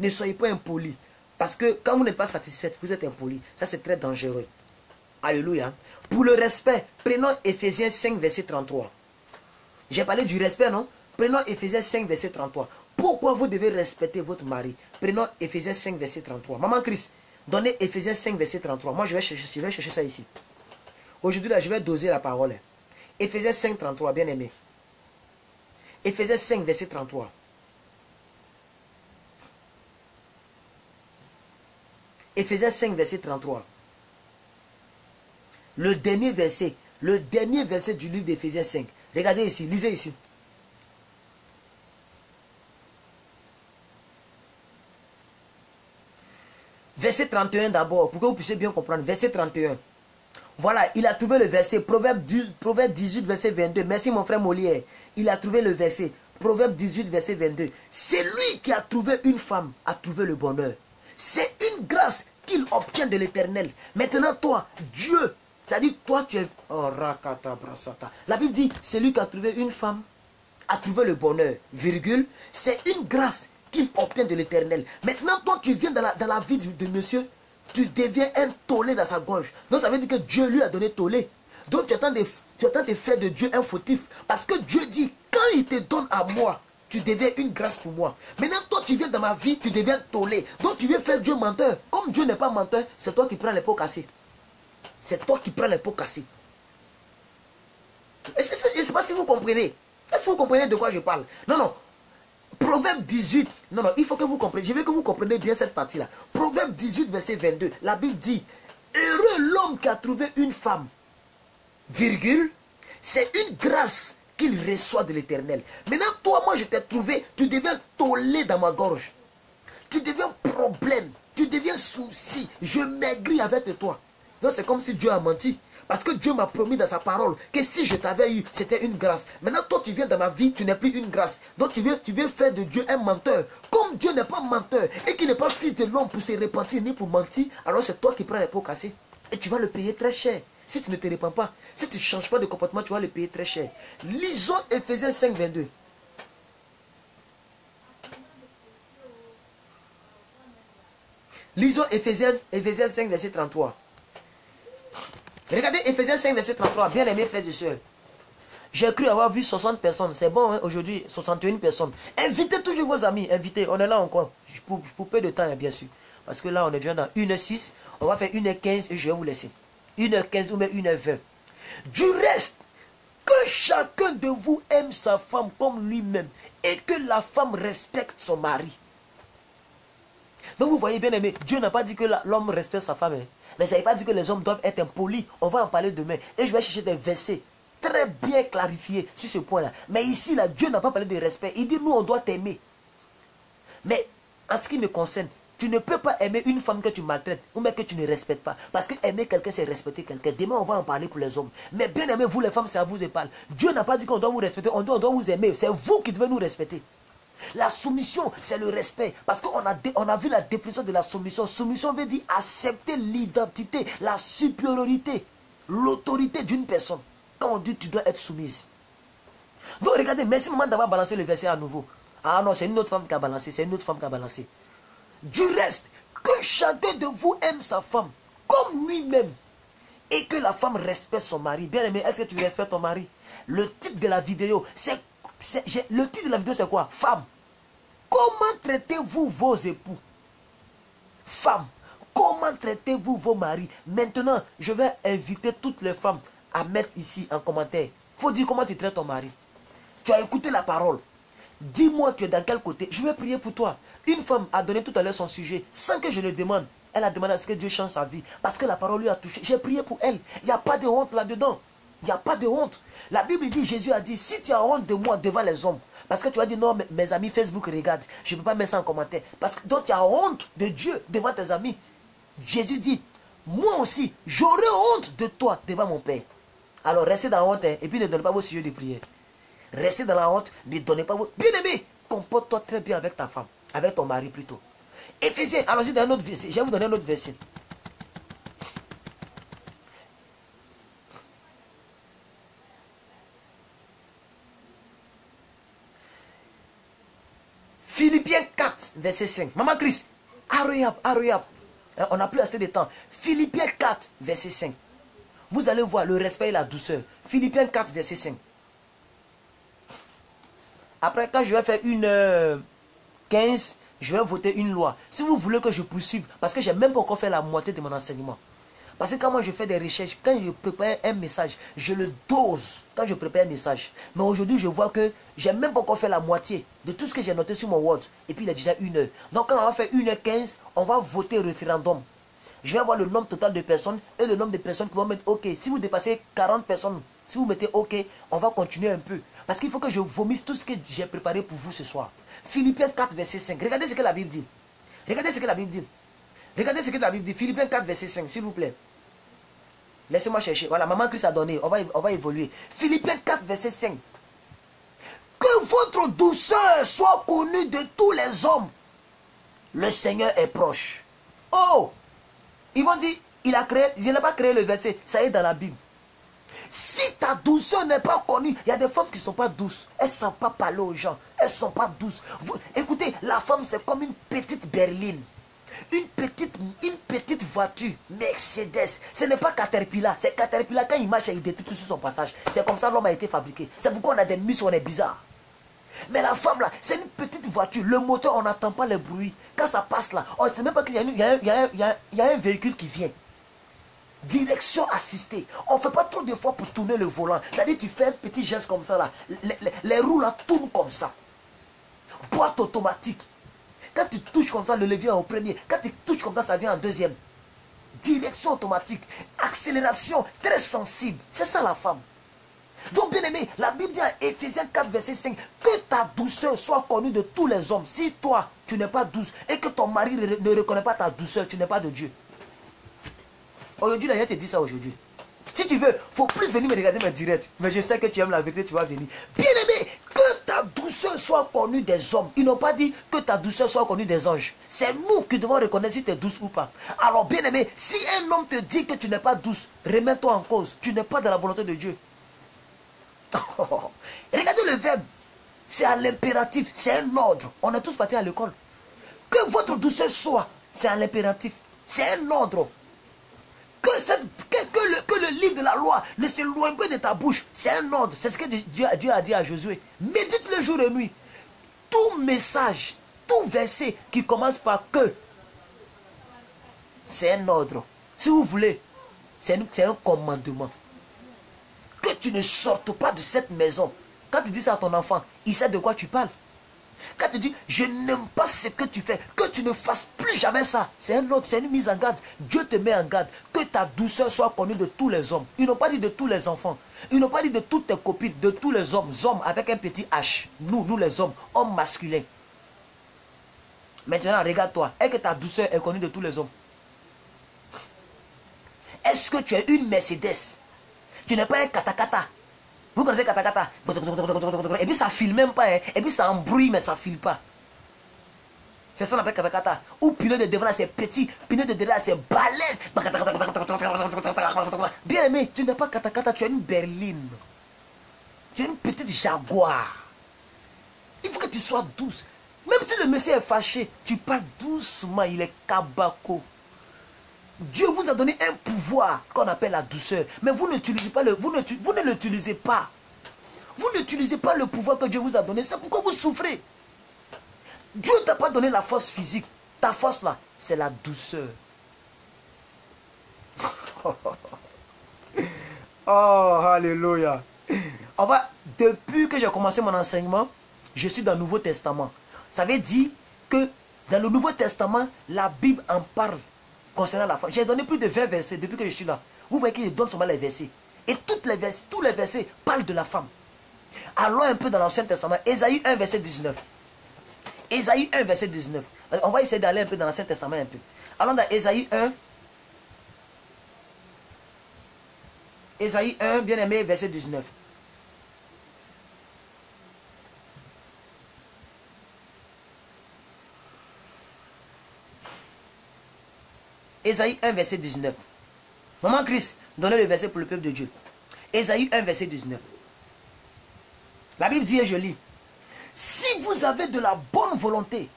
Ne soyez pas impolis. Parce que quand vous n'êtes pas satisfait, vous êtes impoli. Ça c'est très dangereux. Alléluia. Pour le respect, prenons Ephésiens 5, verset 33. J'ai parlé du respect, non? Prenons Ephésiens 5, verset 33. Pourquoi vous devez respecter votre mari? Prenons Ephésiens 5, verset 33. Maman Chris, donnez Ephésiens 5, verset 33. Moi, je vais chercher ça ici. Aujourd'hui, là, je vais doser la parole. Ephésiens 5, 33, bien aimé. Ephésiens 5, verset 33. Ephésiens 5, verset 33. Le dernier verset du livre d'Éphésiens 5. Regardez ici, lisez ici. Verset 31 d'abord, pour que vous puissiez bien comprendre. Verset 31. Voilà, il a trouvé le verset. Proverbe 18, verset 22. Merci mon frère Molière. Il a trouvé le verset. Proverbe 18, verset 22. C'est lui qui a trouvé une femme, a trouvé le bonheur. C'est une grâce qu'il obtient de l'Éternel. Maintenant, toi, Dieu C'est-à-dire, toi, tu es... Oh, rakata brasata. La Bible dit, celui qui a trouvé une femme a trouvé le bonheur, virgule. C'est une grâce qu'il obtient de l'Éternel. Maintenant, toi, tu viens dans la vie de monsieur, tu deviens un tollé dans sa gorge. Donc, ça veut dire que Dieu lui a donné tollé. Donc, tu attends de faire de Dieu un fautif. Parce que Dieu dit, quand il te donne à moi, tu deviens une grâce pour moi. Maintenant, toi, tu viens dans ma vie, tu deviens tollé. Donc, tu viens faire Dieu menteur. Comme Dieu n'est pas menteur, c'est toi qui prends les pots cassés. C'est toi qui prends les pots cassés. Je ne sais pas si vous comprenez. Est-ce que vous comprenez de quoi je parle? Non, non. Proverbe 18. Non, non, il faut que vous compreniez. Je veux que vous compreniez bien cette partie-là. Proverbe 18, verset 22. La Bible dit, heureux l'homme qui a trouvé une femme. Virgule. C'est une grâce qu'il reçoit de l'Éternel. Maintenant, toi, moi, je t'ai trouvé, tu deviens tollé dans ma gorge. Tu deviens problème. Tu deviens souci. Je maigris avec toi. Donc, c'est comme si Dieu a menti. Parce que Dieu m'a promis dans sa parole que si je t'avais eu, c'était une grâce. Maintenant, toi, tu viens dans ma vie, tu n'es plus une grâce. Donc, tu viens faire de Dieu un menteur. Comme Dieu n'est pas menteur et qu'il n'est pas fils de l'homme pour se repentir ni pour mentir, alors c'est toi qui prends les pots cassés. Et tu vas le payer très cher. Si tu ne te repens pas, si tu ne changes pas de comportement, tu vas le payer très cher. Lisons Ephésiens 5, 22. Lisons Ephésiens 5, verset 33. Regardez Ephésiens 5, verset 33. Bien aimés frères et sœurs. J'ai cru avoir vu 60 personnes. C'est bon, hein, aujourd'hui, 61 personnes. Invitez toujours vos amis. Invitez. On est là encore. Pour peu de temps, bien sûr. Parce que là, on est déjà dans 1h06. On va faire 1h15 et je vais vous laisser. 1h15 ou même 1h20. Du reste, que chacun de vous aime sa femme comme lui-même. Et que la femme respecte son mari. Donc vous voyez bien aimé, Dieu n'a pas dit que l'homme respecte sa femme. Hein. Mais ça ne veut pas dire que les hommes doivent être impolis. On va en parler demain. Et je vais chercher des versets très bien clarifiés sur ce point-là. Mais ici, là, Dieu n'a pas parlé de respect. Il dit, nous, on doit t'aimer. Mais en ce qui me concerne, tu ne peux pas aimer une femme que tu maltraites ou même que tu ne respectes pas. Parce que aimer quelqu'un, c'est respecter quelqu'un. Demain, on va en parler pour les hommes. Mais bien aimé, vous les femmes, c'est à vous que je parle. Dieu n'a pas dit qu'on doit vous respecter, on doit vous aimer. C'est vous qui devez nous respecter. La soumission, c'est le respect. Parce qu'on a vu la définition de la soumission. Soumission veut dire accepter l'identité, la supériorité, l'autorité d'une personne. Quand on dit tu dois être soumise. Donc regardez, merci maman d'avoir balancé le verset à nouveau. Ah non, c'est une autre femme qui a balancé. C'est une autre femme qui a balancé. Du reste, que chacun de vous aime sa femme comme lui-même. Et que la femme respecte son mari. Bien aimé, est-ce que tu respectes ton mari? Le titre de la vidéo, le titre de la vidéo c'est quoi? Femme. Comment traitez-vous vos époux? Femme. Comment traitez-vous vos maris? Maintenant, je vais inviter toutes les femmes à mettre ici en commentaire. Il faut dire comment tu traites ton mari. Tu as écouté la parole. Dis-moi tu es dans quel côté. Je vais prier pour toi. Une femme a donné tout à l'heure son sujet sans que je le demande. Elle a demandé à ce que Dieu change sa vie. Parce que la parole lui a touché. J'ai prié pour elle. Il n'y a pas de honte là-dedans. Il n'y a pas de honte. La Bible dit, Jésus a dit, si tu as honte de moi devant les hommes, parce que tu as dit, non, mes amis Facebook regardent, je ne peux pas mettre ça en commentaire. Parce que donc tu as honte de Dieu devant tes amis. Jésus dit, moi aussi, j'aurai honte de toi devant mon Père. Alors restez dans la honte, hein, et puis ne donnez pas vos sujets de prière. Restez dans la honte, ne donnez pas vos... Bien-aimé, comporte-toi très bien avec ta femme, avec ton mari plutôt. Éphésiens, alors je vais un autre verset. Je vais vous donner un autre verset. Philippiens 4, verset 5. Maman Chris, hurry up. On n'a plus assez de temps. Philippiens 4, verset 5. Vous allez voir le respect et la douceur. Philippiens 4, verset 5. Après, quand je vais faire 1h15, je vais voter une loi. Si vous voulez que je poursuive, parce que je n'ai même pas encore fait la moitié de mon enseignement. Parce que quand moi je fais des recherches, quand je prépare un message, je le dose quand je prépare un message. Mais aujourd'hui, je vois que je n'ai même pas encore fait la moitié de tout ce que j'ai noté sur mon Word. Et puis il est déjà 1h. Donc quand on va faire 1h15, on va voter référendum. Je vais voir le nombre total de personnes et le nombre de personnes qui vont mettre OK. Si vous dépassez 40 personnes, si vous mettez OK, on va continuer un peu. Parce qu'il faut que je vomisse tout ce que j'ai préparé pour vous ce soir. Philippiens 4, verset 5. Regardez ce que la Bible dit. Regardez ce que la Bible dit. Regardez ce que la Bible dit. Philippiens 4, verset 5, s'il vous plaît. Laissez-moi chercher. Voilà, maman Christ a donné. On va évoluer. Philippiens 4, verset 5. Que votre douceur soit connue de tous les hommes. Le Seigneur est proche. Oh! Ils vont dire, Il n'a pas créé le verset, ça est dans la Bible. Si ta douceur n'est pas connue, il y a des femmes qui ne sont pas douces. Elles ne savent pas parler aux gens. Elles ne sont pas douces. Écoutez, la femme c'est comme une petite berline. Une petite voiture Mercedes. Ce n'est pas Caterpillar. C'est Caterpillar, quand il marche, il détruit tout sur son passage. C'est comme ça l'homme a été fabriqué. C'est pourquoi on a des muscles, on est bizarre. Mais la femme là, c'est une petite voiture. Le moteur, on n'entend pas le bruit. Quand ça passe là, on ne sait même pas qu'il y a un véhicule qui vient. Direction assistée. On ne fait pas trop de fois pour tourner le volant. C'est-à-dire tu fais un petit geste comme ça là. Les roues là tournent comme ça. Boîte automatique. Quand tu touches comme ça, le levier est au premier. Quand tu touches comme ça vient en deuxième. Direction automatique. Accélération très sensible. C'est ça la femme. Donc bien aimé, la Bible dit en Éphésiens 4 verset 5 que ta douceur soit connue de tous les hommes. Si toi tu n'es pas douce et que ton mari ne reconnaît pas ta douceur, tu n'es pas de Dieu. Aujourd'hui, là, je te dis ça aujourd'hui. Si tu veux, il ne faut plus venir me regarder mes directs. Mais je sais que tu aimes la vérité, tu vas venir. Bien aimé, que ta douceur soit connue des hommes. Ils n'ont pas dit que ta douceur soit connue des anges. C'est nous qui devons reconnaître si tu es douce ou pas. Alors bien aimé, si un homme te dit que tu n'es pas douce, remets-toi en cause. Tu n'es pas dans la volonté de Dieu. Regardez le verbe. C'est à l'impératif. C'est un ordre. On est tous partis à l'école. Que votre douceur soit. C'est à l'impératif. C'est un ordre. Que le livre de la loi ne s'éloigne pas de ta bouche. C'est un ordre. C'est ce que Dieu a dit à Josué. Médite le jour et nuit. Tout message, tout verset qui commence par que, c'est un ordre. Si vous voulez, c'est un commandement. Que tu ne sortes pas de cette maison. Quand tu dis ça à ton enfant, il sait de quoi tu parles. Quand tu dis, je n'aime pas ce que tu fais, que tu ne fasses plus jamais ça. C'est un autre, c'est une mise en garde. Dieu te met en garde. Que ta douceur soit connue de tous les hommes. Ils n'ont pas dit de tous les enfants. Ils n'ont pas dit de toutes tes copines, de tous les hommes. Hommes avec un petit H. Nous les hommes, hommes masculins. Maintenant, regarde-toi. Est-ce que ta douceur est connue de tous les hommes? Est-ce que tu es une Mercedes? Tu n'es pas un katakata. Vous connaissez katakata? Et puis ça file même pas. Hein. Et puis ça embrouille, mais ça file pas. C'est ça qu'on appelle katakata. Ou pneu de devant, c'est petit. Pneu de derrière, c'est balèze. Bien aimé, tu n'es pas katakata, tu es une berline. Tu es une petite jaguar. Il faut que tu sois douce. Même si le monsieur est fâché, tu parles doucement, il est kabako. Dieu vous a donné un pouvoir qu'on appelle la douceur. Mais vous n'utilisez pas vous ne l'utilisez pas. Vous n'utilisez pas le pouvoir que Dieu vous a donné. C'est pourquoi vous souffrez. Dieu ne t'a pas donné la force physique. Ta force là, c'est la douceur. Oh, alléluia. Depuis que j'ai commencé mon enseignement, je suis dans le Nouveau Testament. Ça veut dire que dans le Nouveau Testament, la Bible en parle. Concernant la femme, j'ai donné plus de 20 versets depuis que je suis là. Vous voyez qu'il donne seulement les versets. Et tous les versets parlent de la femme. Allons un peu dans l'Ancien Testament. Ésaïe 1, verset 19. Ésaïe 1, verset 19. On va essayer d'aller un peu dans l'Ancien Testament un peu. Allons dans Ésaïe 1. Ésaïe 1, bien aimé, verset 19. Ésaïe 1, verset 19. Maman Christ, donnez le verset pour le peuple de Dieu. Ésaïe 1, verset 19. La Bible dit, et je lis, si vous avez de la bonne volonté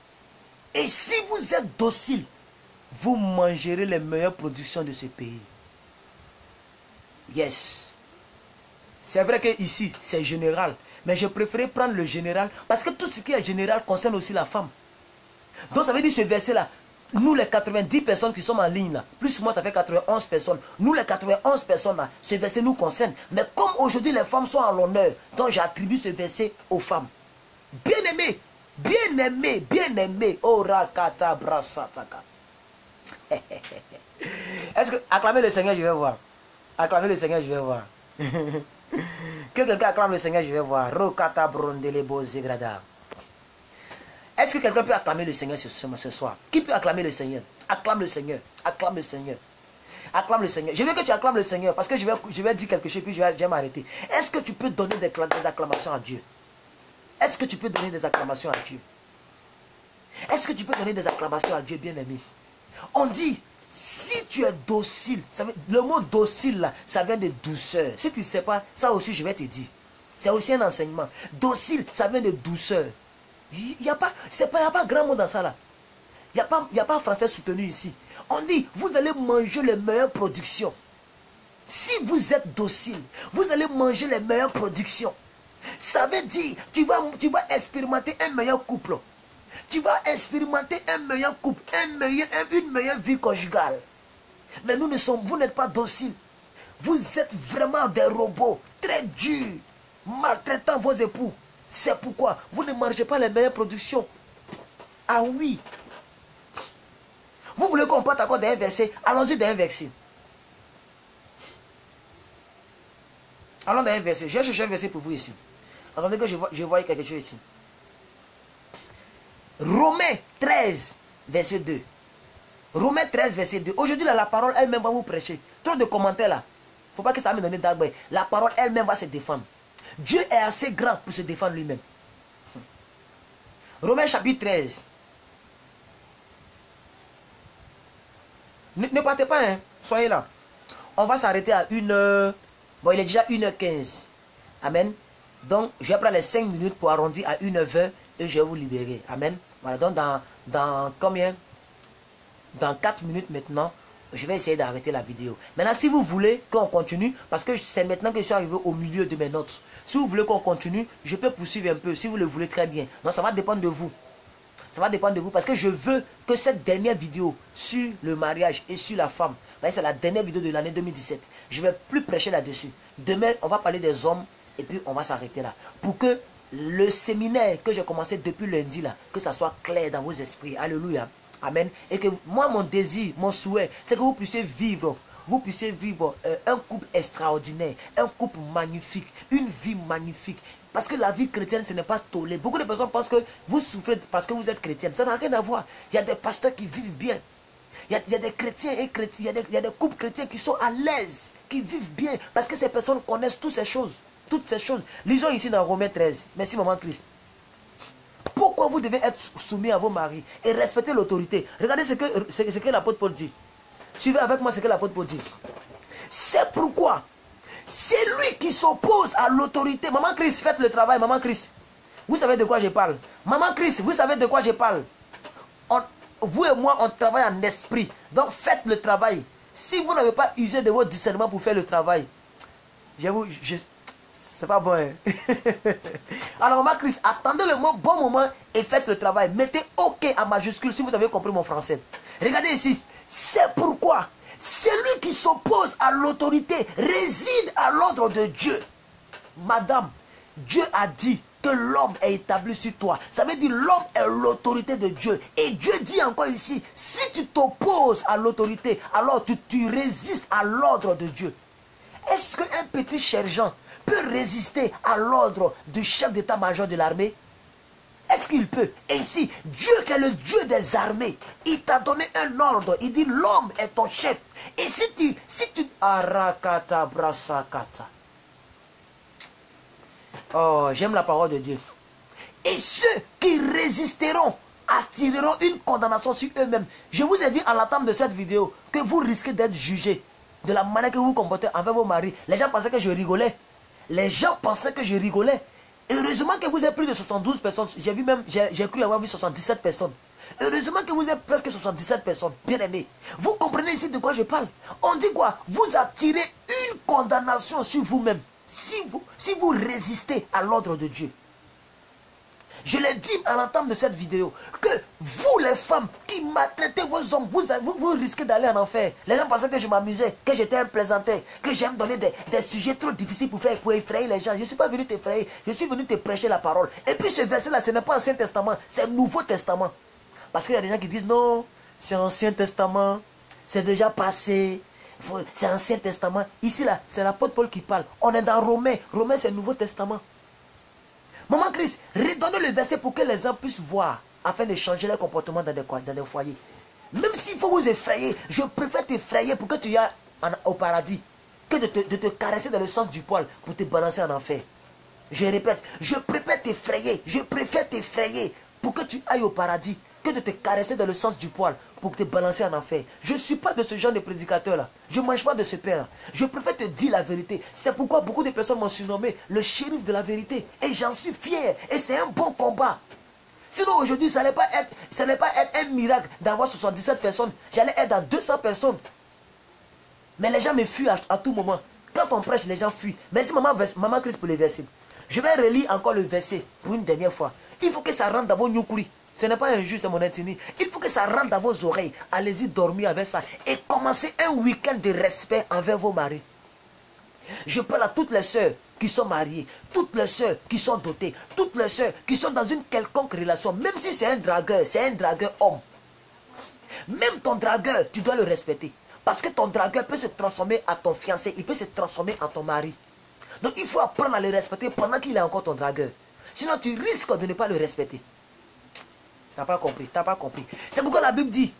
et si vous êtes docile, vous mangerez les meilleures productions de ce pays. Yes. C'est vrai que ici, c'est général. Mais je préférais prendre le général parce que tout ce qui est général concerne aussi la femme. Donc ça veut dire ce verset-là. Nous les 90 personnes qui sommes en ligne là, plus moi ça fait 91 personnes. Nous les 91 personnes là, ce verset nous concerne. Mais comme aujourd'hui les femmes sont à l'honneur, donc j'attribue ce verset aux femmes. Bien aimé, bien aimé, bien aimé. Oh rakata brasataka. Est-ce que acclamer le Seigneur, je vais voir. Acclamer le Seigneur, je vais voir. Que quelqu'un acclame le Seigneur, je vais voir. Rokata brondele bozegrada. Est-ce que quelqu'un peut acclamer le Seigneur ce soir? Qui peut acclamer le Seigneur? Acclame le Seigneur. Acclame le Seigneur. Acclame le Seigneur. Je veux que tu acclames le Seigneur parce que je vais dire quelque chose puis je vais m'arrêter. Est-ce que tu peux donner des acclamations à Dieu? Est-ce que tu peux donner des acclamations à Dieu? Est-ce que tu peux donner des acclamations à Dieu, bien-aimé? On dit, si Si tu es docile, le mot docile là, ça vient de douceur. Si tu ne sais pas, ça aussi je vais te dire. C'est aussi un enseignement. Docile, ça vient de douceur. Il n'y a pas grand mot dans ça là. Il n'y a pas français soutenu ici. On dit, vous allez manger les meilleures productions. Si vous êtes docile, vous allez manger les meilleures productions. Ça veut dire, tu vas expérimenter un meilleur couple. Tu vas expérimenter un meilleur couple, une meilleure vie conjugale. Mais vous n'êtes pas dociles. Vous êtes vraiment des robots très durs, maltraitant vos époux. C'est pourquoi vous ne mangez pas les meilleures productions. Ah oui. Vous voulez qu'on parte encore d'un verset? Allons-y d'un verset. Allons dans un verset. J'ai cherché un verset pour vous ici. Attendez que je voie quelque chose ici. Romains 13, verset 2. Romains 13, verset 2. Aujourd'hui, la parole elle-même va vous prêcher. Trop de commentaires là. Il ne faut pas que ça me donne d'agbe. La parole elle-même va se défendre. Dieu est assez grand pour se défendre lui-même. Romains chapitre 13. Ne partez pas, hein. Soyez là. On va s'arrêter à 1h. Bon, il est déjà 1h15. Amen. Donc, je vais prendre les 5 minutes pour arrondir à 1h20 et je vais vous libérer. Amen. Voilà, donc dans combien? Dans 4 minutes maintenant, je vais essayer d'arrêter la vidéo. Maintenant, si vous voulez qu'on continue, parce que c'est maintenant que je suis arrivé au milieu de mes notes. Si vous voulez qu'on continue, je peux poursuivre un peu, si vous le voulez très bien. Donc, ça va dépendre de vous. Ça va dépendre de vous, parce que je veux que cette dernière vidéo sur le mariage et sur la femme, c'est la dernière vidéo de l'année 2017. Je ne vais plus prêcher là-dessus. Demain, on va parler des hommes et puis on va s'arrêter là. Pour que le séminaire que j'ai commencé depuis lundi là, que ça soit clair dans vos esprits. Alléluia. Amen. Et que moi, mon désir, mon souhait, c'est que vous puissiez vivre un couple extraordinaire, un couple magnifique, une vie magnifique. Parce que la vie chrétienne, ce n'est pas toléré. Beaucoup de personnes pensent que vous souffrez parce que vous êtes chrétienne. Ça n'a rien à voir. Il y a des pasteurs qui vivent bien. Il y a des chrétiens et chrétiens, il y a des couples chrétiens qui sont à l'aise, qui vivent bien. Parce que ces personnes connaissent toutes ces choses. Toutes ces choses. Lisons ici dans Romains 13. Merci, maman Christ. Pourquoi vous devez être soumis à vos maris et respecter l'autorité? Regardez ce que l'apôtre Paul dit. Suivez avec moi ce que l'apôtre Paul dit. C'est pourquoi c'est lui qui s'oppose à l'autorité. Maman Christ, faites le travail, maman Christ. Vous savez de quoi je parle? Maman Christ, vous savez de quoi je parle? Vous et moi, on travaille en esprit. Donc faites le travail. Si vous n'avez pas usé de votre discernement pour faire le travail, c'est pas bon. Hein? Alors, maman Christ, attendez le bon moment et faites le travail. Mettez OK en majuscule si vous avez compris mon français. Regardez ici. C'est pourquoi celui qui s'oppose à l'autorité réside à l'ordre de Dieu. Madame, Dieu a dit que l'homme est établi sur toi. Ça veut dire l'homme est l'autorité de Dieu. Et Dieu dit encore ici, si tu t'opposes à l'autorité, alors tu résistes à l'ordre de Dieu. Est-ce qu'un petit sergent peut résister à l'ordre du chef d'état-major de l'armée? Est-ce qu'il peut? Et ici, Dieu qui est le Dieu des armées, il t'a donné un ordre. Il dit l'homme est ton chef. Et si tu... Arakata brasakata. Oh, j'aime la parole de Dieu. Et ceux qui résisteront attireront une condamnation sur eux-mêmes. Je vous ai dit en l'attente de cette vidéo que vous risquez d'être jugés de la manière que vous vous comportez envers vos maris. Les gens pensaient que je rigolais. Les gens pensaient que je rigolais. Heureusement que vous êtes plus de 72 personnes. J'ai cru avoir vu 77 personnes. Heureusement que vous êtes presque 77 personnes. Bien aimés. Vous comprenez ici de quoi je parle? On dit quoi? Vous attirez une condamnation sur vous-même. Si vous résistez à l'ordre de Dieu. Je l'ai dit à l'entame de cette vidéo, que vous les femmes qui maltraitez vos hommes, vous risquez d'aller en enfer. Les gens pensaient que je m'amusais, que j'étais un plaisantin, que j'aime donner des sujets trop difficiles pour effrayer les gens. Je ne suis pas venu t'effrayer, je suis venu te prêcher la parole. Et puis ce verset-là, ce n'est pas Ancien Testament, c'est Nouveau Testament. Parce qu'il y a des gens qui disent non, c'est Ancien Testament, c'est déjà passé. C'est Ancien Testament. Ici, là, c'est l'apôtre Paul qui parle. On est dans Romains. Romains, c'est le Nouveau Testament. Maman Christ, redonnez le verset pour que les gens puissent voir, afin de changer leur comportement dans des foyers. Même s'il faut vous effrayer, je préfère t'effrayer pour que tu ailles au paradis, que de te caresser dans le sens du poil pour te balancer en enfer. Je répète, je préfère t'effrayer pour que tu ailles au paradis, que de te caresser dans le sens du poil pour te balancer en enfer. Je ne suis pas de ce genre de prédicateur-là. Je ne mange pas de ce père. Je préfère te dire la vérité. C'est pourquoi beaucoup de personnes m'ont surnommé le shérif de la vérité. Et j'en suis fier. Et c'est un bon combat. Sinon aujourd'hui, ça n'allait pas être un miracle d'avoir 77 personnes. J'allais être dans 200 personnes. Mais les gens me fuient à tout moment. Quand on prêche, les gens fuient. Merci maman Christ pour les versets. Je vais relire encore le verset pour une dernière fois. Il faut que ça rentre dans vos nyukuri. Ce n'est pas injuste, mon intini. Il faut que ça rentre dans vos oreilles. Allez-y dormir avec ça. Et commencez un week-end de respect envers vos maris. Je parle à toutes les sœurs qui sont mariées, toutes les sœurs qui sont dotées, toutes les sœurs qui sont dans une quelconque relation. Même si c'est un dragueur homme. Même ton dragueur, tu dois le respecter. Parce que ton dragueur peut se transformer en ton fiancé. Il peut se transformer en ton mari. Donc il faut apprendre à le respecter pendant qu'il est encore ton dragueur. Sinon tu risques de ne pas le respecter. T'as pas compris, t'as pas compris. C'est pourquoi la Bible dit,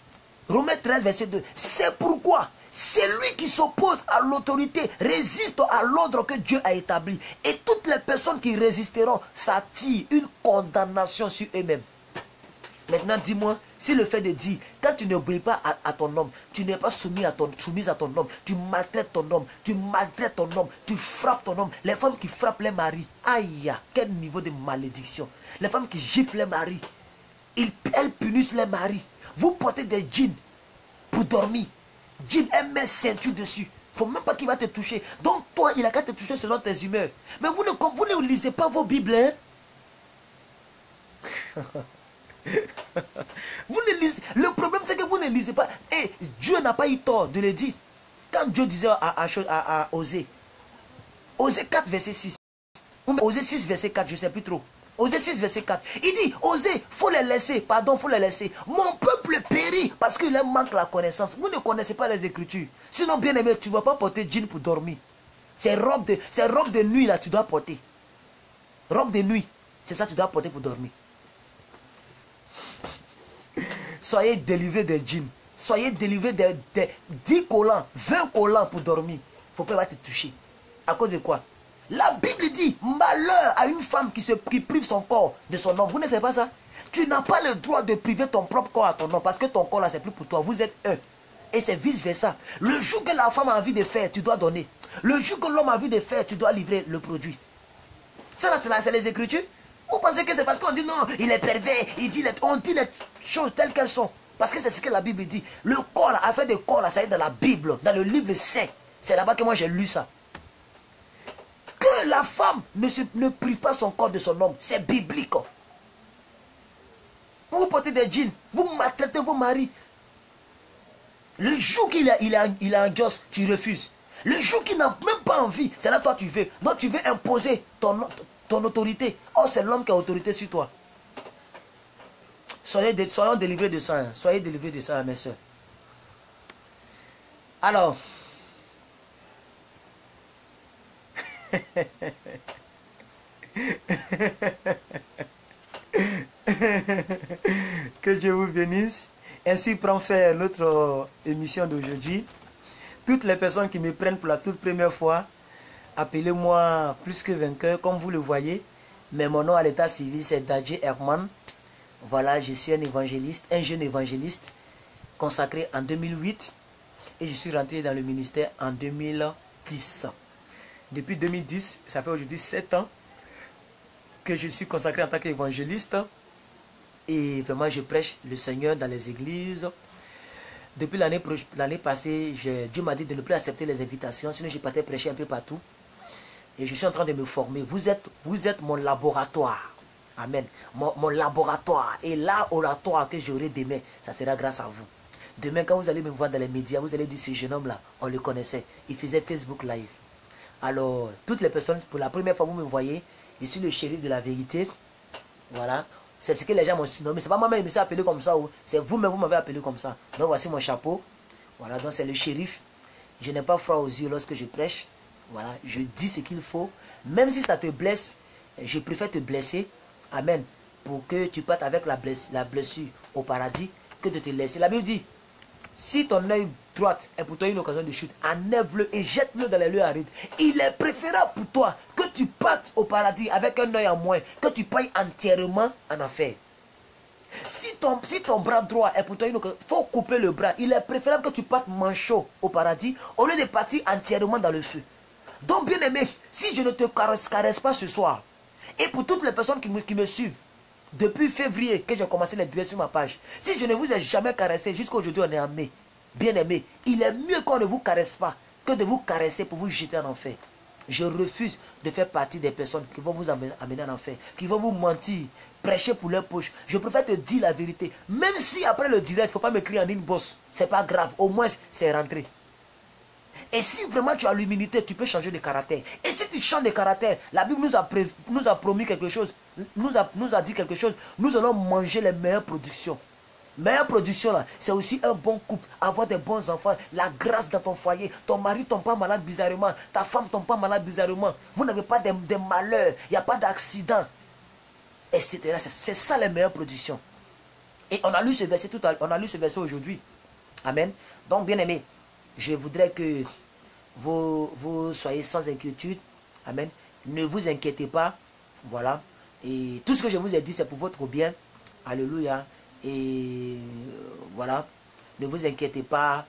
Romains 13, verset 2, c'est pourquoi celui qui s'oppose à l'autorité résiste à l'ordre que Dieu a établi. Et toutes les personnes qui résisteront s'attirent une condamnation sur eux-mêmes. Maintenant, dis-moi, si le fait de dire, quand tu n'obéis pas à ton homme, tu n'es pas soumise à ton homme, tu maltraites ton homme, tu frappes ton homme. Les femmes qui frappent les maris, aïe, quel niveau de malédiction. Les femmes qui giflent les maris, elles punissent les maris. Vous portez des jeans pour dormir. Jeans, elle met ceinture dessus. Il ne faut même pas qu'il va te toucher. Donc toi, il a qu'à te toucher selon tes humeurs. Mais vous ne lisez pas vos Bibles, hein? Vous ne lisez. Le problème c'est que vous ne lisez pas. Et Dieu n'a pas eu tort de le dire. Quand Dieu disait à Osée 4 verset 6, ou Osée 6 verset 4, je ne sais plus trop. Osée 6 verset 4, il dit, Osée, faut les laisser, mon peuple périt parce qu'il leur manque la connaissance. Vous ne connaissez pas les Écritures. Sinon, bien aimé, tu ne vas pas porter jean pour dormir. C'est robe de nuit là, tu dois porter. Robe de nuit, c'est ça que tu dois porter pour dormir. Soyez délivrés des jeans. Soyez délivrés des 10 collants, 20 collants pour dormir. Il ne faut pas te toucher. À cause de quoi? La Bible dit, malheur à une femme qui prive son corps de son homme. Vous ne savez pas ça? Tu n'as pas le droit de priver ton propre corps à ton homme. Parce que ton corps là, c'est plus pour toi. Vous êtes un. Et c'est vice versa. Le jour que la femme a envie de faire, tu dois donner. Le jour que l'homme a envie de faire, tu dois livrer le produit. Ça là, c'est les Écritures. Vous pensez que c'est parce qu'on dit non, il est pervers, on dit les choses telles qu'elles sont. Parce que c'est ce que la Bible dit. Le corps, affaire de corps, là, ça est dans la Bible, dans le livre saint. C'est là-bas que moi j'ai lu ça. Que la femme ne prive pas son corps de son homme, c'est biblique. Vous portez des jeans, vous maltraitez vos maris. Le jour qu'il a un gosse, tu refuses. Le jour qu'il n'a même pas envie, c'est là toi tu veux. Donc tu veux imposer ton autorité. Oh, c'est l'homme qui a autorité sur toi. Soyons délivrés de ça. Hein. Soyez délivrés de ça, mes soeurs. Alors. Que Dieu vous bénisse. Ainsi prend faire notre émission d'aujourd'hui. Toutes les personnes qui me prennent pour la toute première fois, appelez-moi plus que vainqueur, comme vous le voyez. Mais mon nom à l'état civil, c'est Dadje Herman. Voilà, je suis un évangéliste, un jeune évangéliste, consacré en 2008. Et je suis rentré dans le ministère en 2010. Depuis 2010, ça fait aujourd'hui 7 ans que je suis consacré en tant qu'évangéliste. Et vraiment, je prêche le Seigneur dans les églises. Depuis l'année passée, Dieu m'a dit de ne plus accepter les invitations, sinon je partais prêcher un peu partout. Et je suis en train de me former. Vous êtes mon laboratoire. Amen. Mon laboratoire. Et là, oratoire que j'aurai demain, ça sera grâce à vous. Demain, quand vous allez me voir dans les médias, vous allez dire, ce jeune homme-là, on le connaissait. Il faisait Facebook Live. Alors, toutes les personnes, pour la première fois, vous me voyez, je suis le shérif de la vérité. Voilà. C'est ce que les gens m'ont nommé. C'est pas moi-même qui me suis appelé comme ça. C'est vous-même, vous m'avez appelé comme ça. Donc, voici mon chapeau. Voilà, donc c'est le shérif. Je n'ai pas froid aux yeux lorsque je prêche. Voilà, je dis ce qu'il faut. Même si ça te blesse, je préfère te blesser. Amen. Pour que tu partes avec la blessure au paradis que de te laisser. La Bible dit, si ton œil droit est pour toi une occasion de chute, enlève-le et jette-le dans les lieux arides. Il est préférable pour toi que tu partes au paradis avec un œil en moins, que tu payes entièrement en affaires. Si ton bras droit est pour toi, il faut couper le bras. Il est préférable que tu partes manchot au paradis au lieu de partir entièrement dans le feu. Donc, bien aimé, si je ne te caresse pas ce soir, et pour toutes les personnes qui me suivent, depuis février que j'ai commencé les vidéos sur ma page, si je ne vous ai jamais caressé, jusqu'à aujourd'hui on est en mai, bien aimé, il est mieux qu'on ne vous caresse pas que de vous caresser pour vous jeter en enfer. Je refuse de faire partie des personnes qui vont vous amener en enfer, qui vont vous mentir, prêcher pour leur poche. Je préfère te dire la vérité. Même si après le direct, il ne faut pas m'écrire en inbox. C'est pas grave. Au moins, c'est rentré. Et si vraiment tu as l'humilité, tu peux changer de caractère. Et si tu changes de caractère, la Bible nous a promis quelque chose, nous a dit quelque chose. Nous allons manger les meilleures productions. Meilleure production là, c'est aussi un bon couple, avoir des bons enfants, la grâce dans ton foyer, ton mari tombe pas malade bizarrement, ta femme tombe pas malade bizarrement, vous n'avez pas de malheurs, il n'y a pas d'accident, etc. C'est ça les meilleures productions. Et on a lu ce verset on a lu ce verset aujourd'hui. Amen. Donc bien aimé, je voudrais que vous soyez sans inquiétude. Amen. Ne vous inquiétez pas. Voilà. Et tout ce que je vous ai dit, c'est pour votre bien. Alléluia. Et voilà, ne vous inquiétez pas,